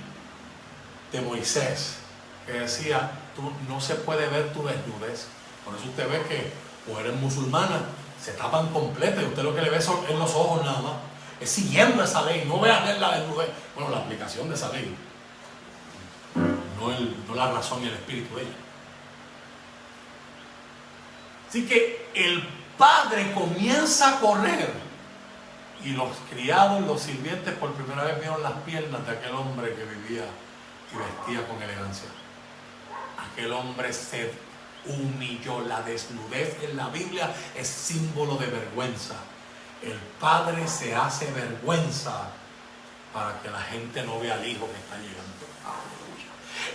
de Moisés que decía, no se puede ver tu desnudez. Por eso usted ve que mujeres musulmanas se tapan completas y usted lo que le ve son en los ojos nada más. Es siguiendo esa ley, no vean la desnudez. Bueno, la aplicación de esa ley, no la razón y el espíritu de ella. Así que el padre comienza a correr y los criados, los sirvientes por primera vez vieron las piernas de aquel hombre que vivía y vestía con elegancia. Aquel hombre se humilló. La desnudez en la Biblia es símbolo de vergüenza. El padre se hace vergüenza para que la gente no vea al hijo que está llegando.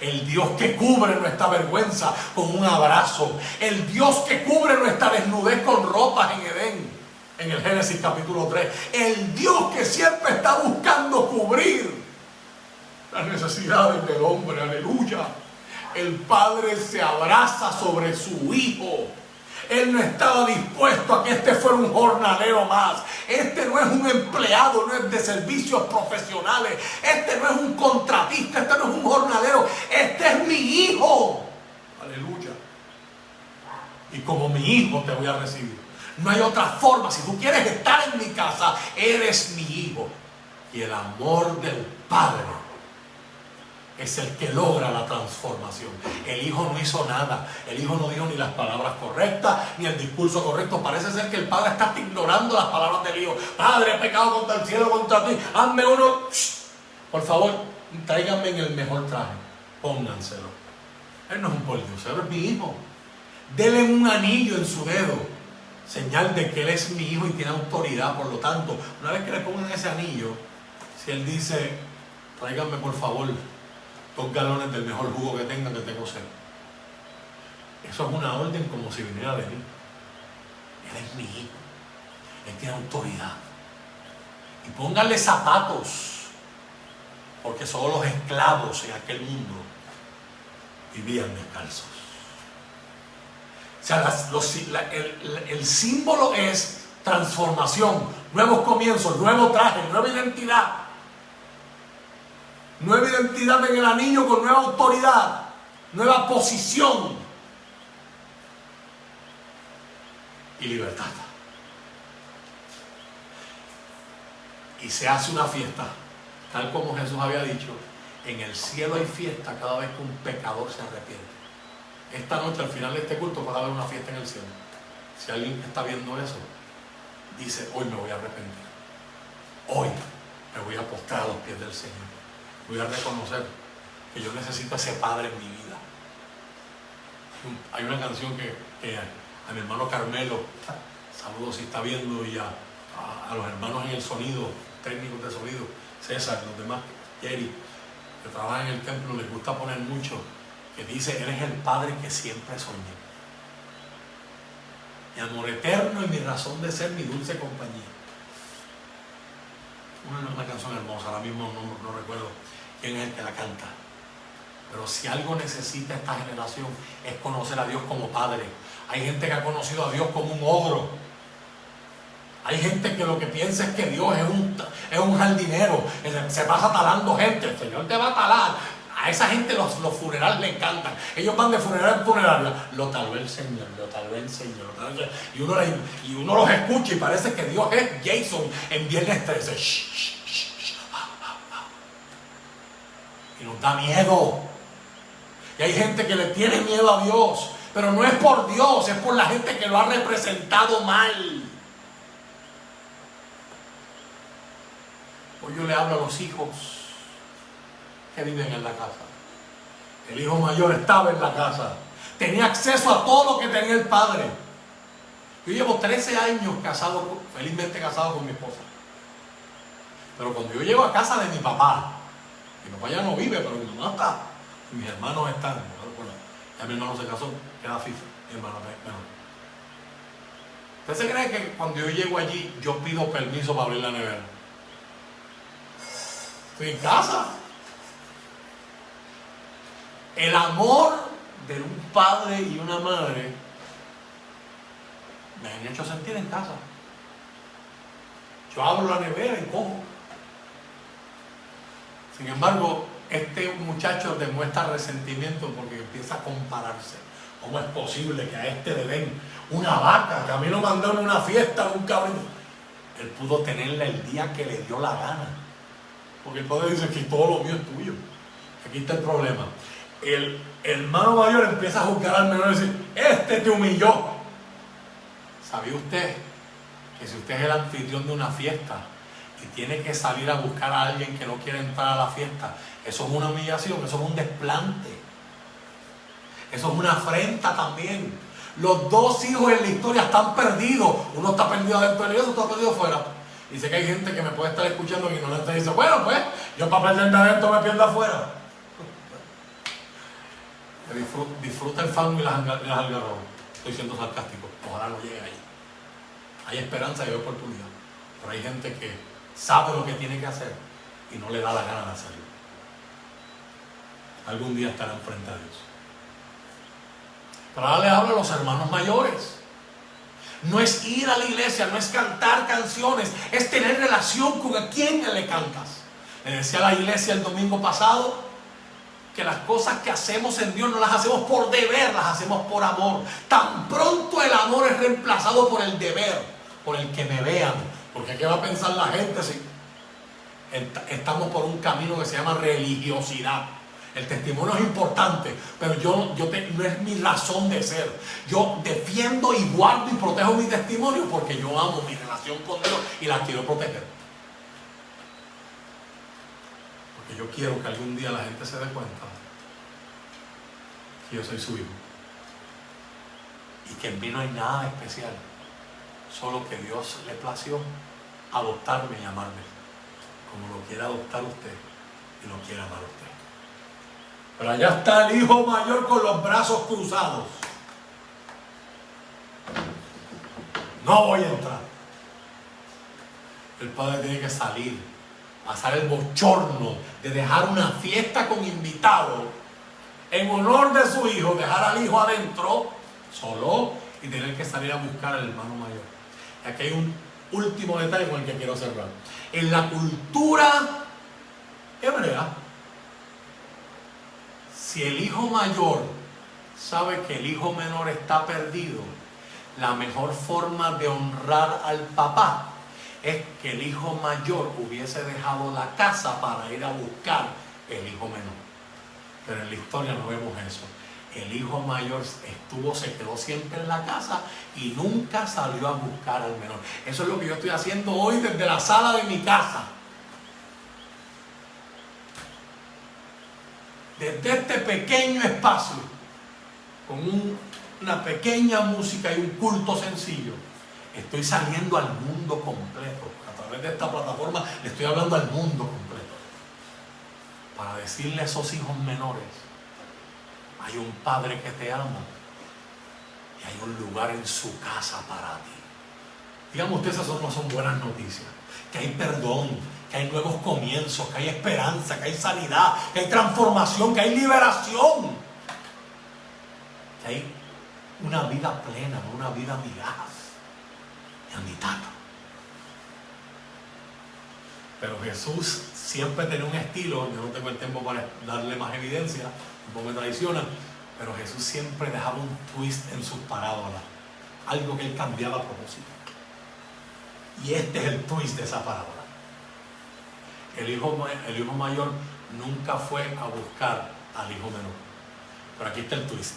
El Dios que cubre nuestra vergüenza con un abrazo. El Dios que cubre nuestra desnudez con ropas en Edén, en el Génesis capítulo 3. El Dios que siempre está buscando cubrir las necesidades del hombre. Aleluya. El padre se abraza sobre su hijo. Él no estaba dispuesto a que este fuera un jornalero más. Este no es un empleado, no es de servicios profesionales. Este no es un contratista, este no es un jornalero. Este es mi hijo. Aleluya. Y como mi hijo te voy a recibir. No hay otra forma. Si tú quieres estar en mi casa, eres mi hijo. Y el amor del padre es el que logra la transformación. El hijo no hizo nada. El hijo no dijo ni las palabras correctas, ni el discurso correcto. Parece ser que el padre está ignorando las palabras del hijo. Padre, he pecado contra el cielo, contra ti. Hazme uno. Por favor, tráiganme en el mejor traje. Pónganselo. Él no es un pordiosero, es mi hijo. Denle un anillo en su dedo. Señal de que él es mi hijo y tiene autoridad. Por lo tanto, una vez que le pongan ese anillo, si él dice, tráiganme por favor 2 galones del mejor jugo que tengan, que tengo sed. Eso es una orden como si viniera de mí. Él es mi hijo. Él tiene autoridad. Y pónganle zapatos, porque solo los esclavos en aquel mundo vivían descalzos. O sea, el símbolo es transformación, nuevos comienzos, nuevo traje, nueva identidad. nueva identidad en el anillo con nueva autoridad, nueva posición y libertad. Y se hace una fiesta, tal como Jesús había dicho, en el cielo hay fiesta cada vez que un pecador se arrepiente. Esta noche, al final de este culto, va a haber una fiesta en el cielo. Si alguien está viendo eso, dice, hoy me voy a arrepentir. Hoy me voy a postrar a los pies del Señor. Voy a reconocer que yo necesito a ese Padre en mi vida. Hay una canción que a mi hermano Carmelo, saludos si está viendo, y a los hermanos en el sonido, técnicos de sonido, César, los demás, Jerry, que trabajan en el templo, les gusta poner mucho, que dice, eres el Padre que siempre soñé. Mi amor eterno y mi razón de ser, mi dulce compañía. Una canción hermosa, ahora mismo no recuerdo quién es el que la canta. Pero si algo necesita esta generación es conocer a Dios como Padre. Hay gente que ha conocido a Dios como un ogro. Hay gente que lo que piensa es que Dios es un jardinero, se pasa talando gente. El Señor te va a talar. A esa gente los funerales le encantan. Ellos van de funeral en funeral. Lo taló el Señor, lo taló el Señor, lo taló el Señor. Y uno los escucha y parece que Dios es Jason en Viernes 13. Y nos da miedo. Y hay gente que le tiene miedo a Dios. Pero no es por Dios, es por la gente que lo ha representado mal. Hoy yo le hablo a los hijos que viven en la casa. El hijo mayor estaba en la casa, tenía acceso a todo lo que tenía el padre. Yo llevo 13 años casado, felizmente casado con mi esposa. Pero cuando yo llego a casa de mi papá ya no vive, pero mi mamá está, y mis hermanos están. Bueno, ya mi hermano se casó, queda FIFA, mi hermano menor. ¿Usted se cree que cuando yo llego allí yo pido permiso para abrir la nevera? Estoy en casa. El amor de un padre y una madre me han hecho sentir en casa. Yo abro la nevera y cojo. Sin embargo, este muchacho demuestra resentimiento porque empieza a compararse. ¿Cómo es posible que a este le den una vaca? Que a mí lo mandaron a una fiesta de un cabrón. Él pudo tenerla el día que le dio la gana. Porque el padre dice que todo lo mío es tuyo. Aquí está el problema. El hermano mayor empieza a juzgar al menor y decir, este te humilló. ¿Sabía usted que si usted es el anfitrión de una fiesta y tiene que salir a buscar a alguien que no quiere entrar a la fiesta, eso es una humillación, eso es un desplante, eso es una afrenta también? Los dos hijos en la historia están perdidos. Uno está perdido dentro de ellos, otro está perdido afuera. Y sé que hay gente que me puede estar escuchando y no le dice, bueno, pues yo para perderme adentro me pierdo afuera. Disfruta el fango y las algarrobas. Estoy siendo sarcástico, ojalá no llegue ahí. Hay esperanza y hay oportunidad, pero hay gente que sabe lo que tiene que hacer y no le da la gana de hacerlo. Algún día estarán frente a Dios. Pero ahora le hablo a los hermanos mayores. No es ir a la iglesia, no es cantar canciones, es tener relación con a quien le cantas. Le decía a la iglesia el domingo pasado que las cosas que hacemos en Dios no las hacemos por deber, las hacemos por amor. Tan pronto el amor es reemplazado por el deber, por el que me vean, porque ¿qué va a pensar la gente si estamos por un camino que se llama religiosidad? El testimonio es importante, pero no es mi razón de ser. Yo defiendo y guardo y protejo mi testimonio porque yo amo mi relación con Dios y la quiero proteger. Porque yo quiero que algún día la gente se dé cuenta que yo soy su hijo. Y que en mí no hay nada especial. Solo que Dios le plació adoptarme y amarme. Como lo quiere adoptar usted y lo quiere amar usted. Pero allá está el hijo mayor con los brazos cruzados. No voy a entrar. El padre tiene que salir, pasar el bochorno de dejar una fiesta con invitados en honor de su hijo, dejar al hijo adentro solo y tener que salir a buscar al hermano mayor. Y aquí hay un último detalle con el que quiero cerrar. En la cultura hebrea, Si el hijo mayor sabe que el hijo menor está perdido, la mejor forma de honrar al papá es que el hijo mayor hubiese dejado la casa para ir a buscar el hijo menor. Pero en la historia no vemos eso. El hijo mayor se quedó siempre en la casa y nunca salió a buscar al menor. Eso es lo que yo estoy haciendo hoy desde la sala de mi casa. Desde este pequeño espacio, con una pequeña música y un culto sencillo, estoy saliendo al mundo completo. A través de esta plataforma le estoy hablando al mundo completo. Para decirle a esos hijos menores, hay un padre que te ama y hay un lugar en su casa para ti. Díganme ustedes, esas no son buenas noticias. Que hay perdón, que hay nuevos comienzos, que hay esperanza, que hay sanidad, que hay transformación, que hay liberación, que hay una vida plena, no una vida migajas y a mitad. Pero Jesús siempre tenía un estilo. Yo no tengo el tiempo para darle más evidencia, un poco me traiciona, pero Jesús siempre dejaba un twist en sus parábolas, algo que él cambiaba a propósito. Y este es el twist de esa parábola. El hijo mayor nunca fue a buscar al hijo menor. Pero aquí está el twist.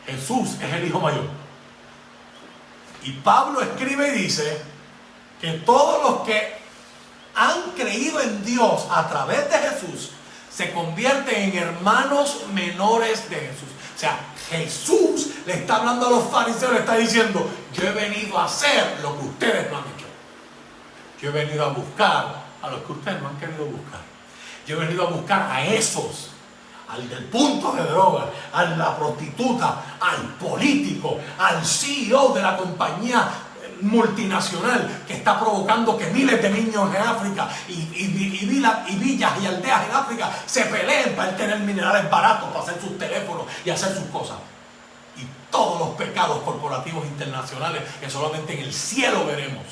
Jesús es el hijo mayor. Y Pablo escribe y dice que todos los que han creído en Dios a través de Jesús se convierten en hermanos menores de Jesús. O sea, Jesús le está hablando a los fariseos, le está diciendo: yo he venido a hacer lo que ustedes no han hecho. Yo he venido a buscar a los que ustedes no han querido buscar. Yo he venido a buscar a esos, al del punto de droga, a la prostituta, al político, al CEO de la compañía multinacional que está provocando que miles de niños en África y villas y aldeas en África se peleen para tener minerales baratos, para hacer sus teléfonos y hacer sus cosas. Y todos los pecados corporativos internacionales que solamente en el cielo veremos.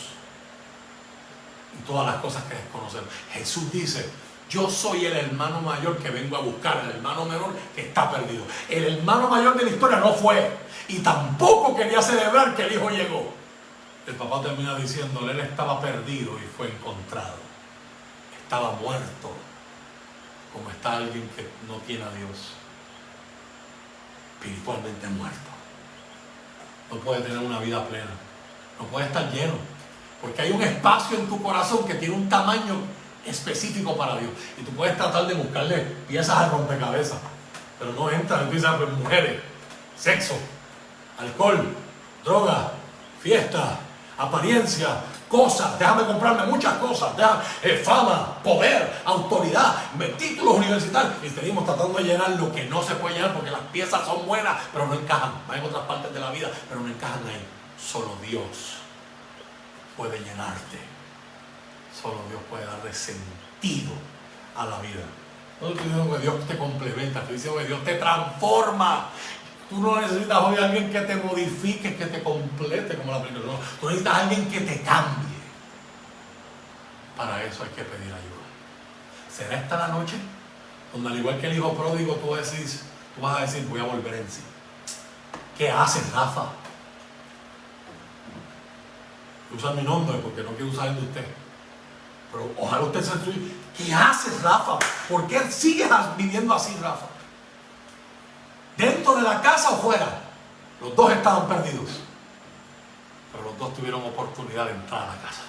Y todas las cosas que desconocemos. Jesús dice: yo soy el hermano mayor que vengo a buscar al hermano menor que está perdido. El hermano mayor de la historia no fue, y tampoco quería celebrar que el hijo llegó. El papá termina diciéndole: él estaba perdido y fue encontrado. Estaba muerto, como está alguien que no tiene a Dios. Espiritualmente muerto. No puede tener una vida plena. No puede estar lleno. Porque hay un espacio en tu corazón que tiene un tamaño específico para Dios. Y tú puedes tratar de buscarle piezas al rompecabezas, pero no entra. Empiezan pues, mujeres, sexo, alcohol, droga, fiesta, apariencia, cosas. Déjame comprarme muchas cosas. Fama, poder, autoridad, títulos universitarios. Y seguimos tratando de llenar lo que no se puede llenar, porque las piezas son buenas, pero no encajan. Van en otras partes de la vida, pero no encajan ahí. Solo Dios puede llenarte. Solo Dios puede darle sentido a la vida. No estoy diciendo que Dios te complementa, estoy diciendo que Dios te transforma. Tú no necesitas hoy a alguien que te modifique, que te complete como la película. No, tú necesitas a alguien que te cambie. Para eso hay que pedir ayuda. ¿Será esta la noche donde, al igual que el hijo pródigo, tú vas a decir: voy a volver en sí? ¿Qué haces, Rafa? Usa mi nombre porque no quiero usar el de usted. Pero ojalá usted se suyo. ¿Qué haces, Rafa? ¿Por qué sigues viviendo así, Rafa? ¿Dentro de la casa o fuera? Los dos estaban perdidos. Pero los dos tuvieron oportunidad de entrar a la casa.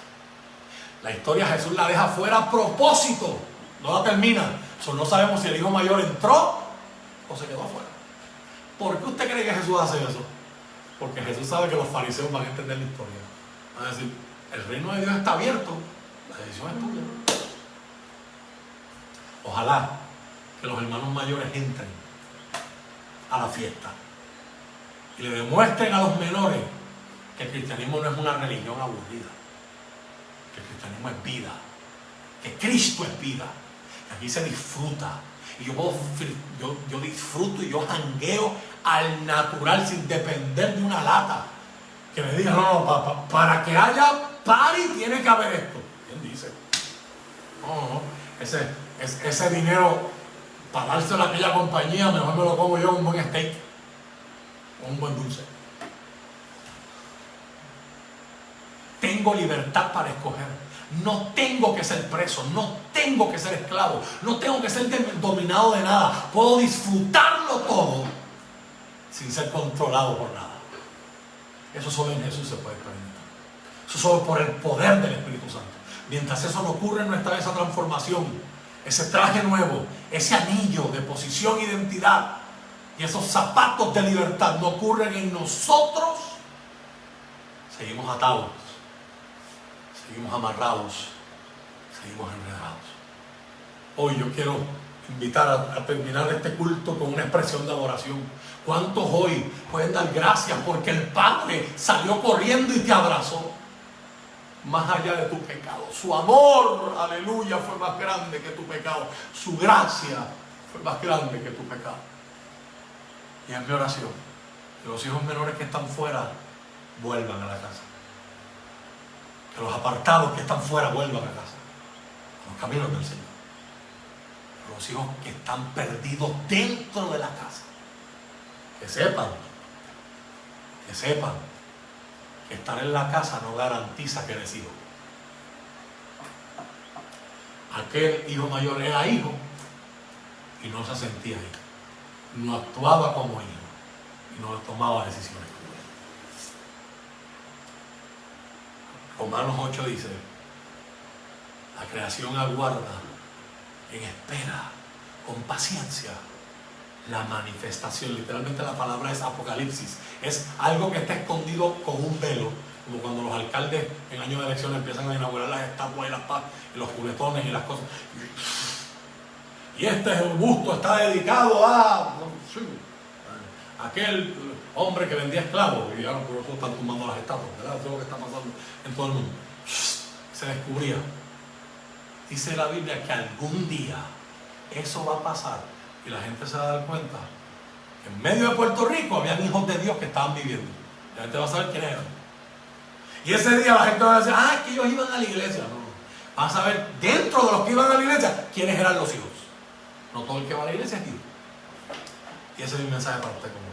La historia Jesús la deja fuera a propósito. No la termina. No sabemos si el hijo mayor entró o se quedó afuera. ¿Por qué usted cree que Jesús hace eso? Porque Jesús sabe que los fariseos van a entender la historia. Van a decir: el reino de Dios está abierto. La decisión es tuya. Ojalá que los hermanos mayores entren a la fiesta y le demuestren a los menores que el cristianismo no es una religión aburrida, que el cristianismo es vida, que Cristo es vida, que aquí se disfruta. Y yo disfruto y yo jangueo al natural sin depender de una lata que me diga: no, para que haya party tiene que haber esto. ¿Quién dice? No, ese dinero Para dárselo a aquella compañía, mejor me lo como yo con un buen steak, con un buen dulce. Tengo libertad para escoger. No tengo que ser preso, no tengo que ser esclavo, no tengo que ser dominado de nada. Puedo disfrutarlo todo sin ser controlado por nada. Eso solo en Jesús se puede experimentar. Eso solo por el poder del Espíritu Santo. Mientras eso no ocurre en nuestra vida, esa transformación, ese traje nuevo, ese anillo de posición e identidad y esos zapatos de libertad no ocurren en nosotros, seguimos atados, seguimos amarrados, seguimos enredados. Hoy yo quiero invitar a terminar este culto con una expresión de adoración. ¿Cuántos hoy pueden dar gracias porque el Padre salió corriendo y te abrazó? Más allá de tu pecado, su amor, aleluya, fue más grande que tu pecado, su gracia fue más grande que tu pecado. Y es mi oración que los hijos menores que están fuera vuelvan a la casa, que los apartados que están fuera vuelvan a casa, a los caminos del Señor. Los hijos que están perdidos dentro de la casa, que sepan que estar en la casa no garantiza que eres hijo. Aquel hijo mayor era hijo y no se sentía hijo, no actuaba como hijo y no tomaba decisiones como hijo. Romanos 8 dice: la creación aguarda en espera, con paciencia, la manifestación. Literalmente la palabra es apocalipsis, es algo que está escondido con un velo, como cuando los alcaldes en años de elecciones empiezan a inaugurar las estatuas y las paz y los cunetones y las cosas, y este es un busto, está dedicado a aquel hombre que vendía esclavos, y ahora por eso están tumbando las estatuas, ¿verdad? Eso es lo que está pasando en todo el mundo. Se descubría. Dice la Biblia que algún día eso va a pasar y la gente se va a dar cuenta que en medio de Puerto Rico habían hijos de Dios que estaban viviendo. La gente va a saber quiénes eran. Y ese día la gente va a decir: ah, que ellos iban a la iglesia. No, vas a ver dentro de los que iban a la iglesia quiénes eran los hijos. No todo el que va a la iglesia es hijo. Y ese es mi mensaje para usted como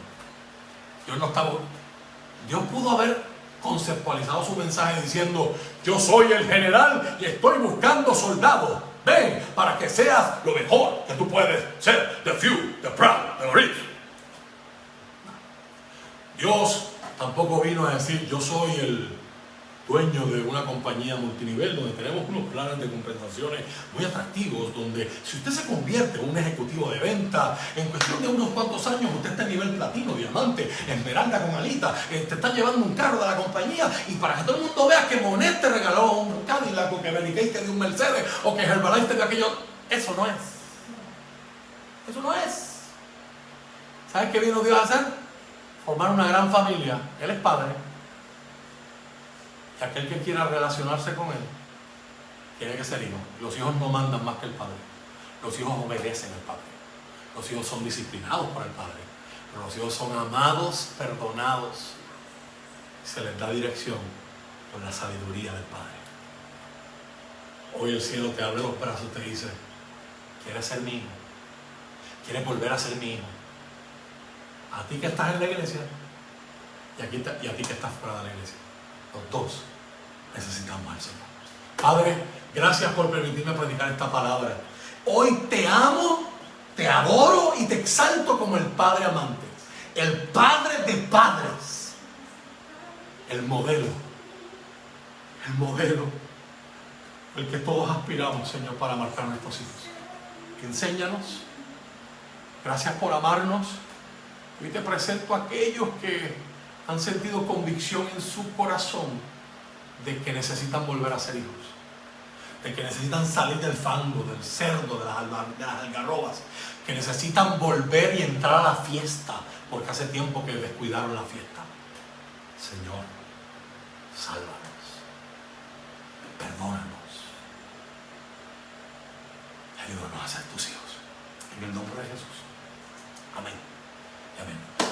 Dios pudo haber conceptualizado su mensaje diciendo: yo soy el general y estoy buscando soldados. Ven para que seas lo mejor que tú puedes ser. The few, the proud, the rich. Dios tampoco vino a decir: yo soy el dueño de una compañía multinivel donde tenemos unos planes de compensaciones muy atractivos, donde si usted se convierte en un ejecutivo de venta, en cuestión de unos cuantos años usted está en nivel platino, diamante, esmeralda con alita, te están llevando un carro de la compañía, y para que todo el mundo vea que Monet te regaló un Cadillac, o que Benicay te dio un Mercedes, o que Herbalife te dio aquello. Eso no es. Eso no es. ¿Sabes qué vino Dios a hacer? Formar una gran familia. Él es padre. Y aquel que quiera relacionarse con él tiene que ser hijo. Los hijos no mandan más que el padre. Los hijos obedecen al padre. Los hijos son disciplinados por el padre. Pero los hijos son amados, perdonados. Se les da dirección por la sabiduría del padre. Hoy el cielo te abre los brazos y te dice: ¿quieres ser mi hijo? ¿Quieres volver a ser mi hijo? A ti que estás en la iglesia y a ti que estás fuera de la iglesia. Los dos necesitamos al Señor. Padre, gracias por permitirme predicar esta palabra. Hoy te amo, te adoro y te exalto como el Padre amante, el Padre de padres, el modelo, el que todos aspiramos, Señor, para marcar a nuestros hijos. Enséñanos. Gracias por amarnos. Hoy te presento a aquellos que han sentido convicción en su corazón de que necesitan volver a ser hijos, de que necesitan salir del fango, del cerdo, de las algarrobas, que necesitan volver y entrar a la fiesta, porque hace tiempo que descuidaron la fiesta. Señor, sálvanos, perdónanos, ayúdanos a ser tus hijos, en el nombre de Jesús. Amén y amén.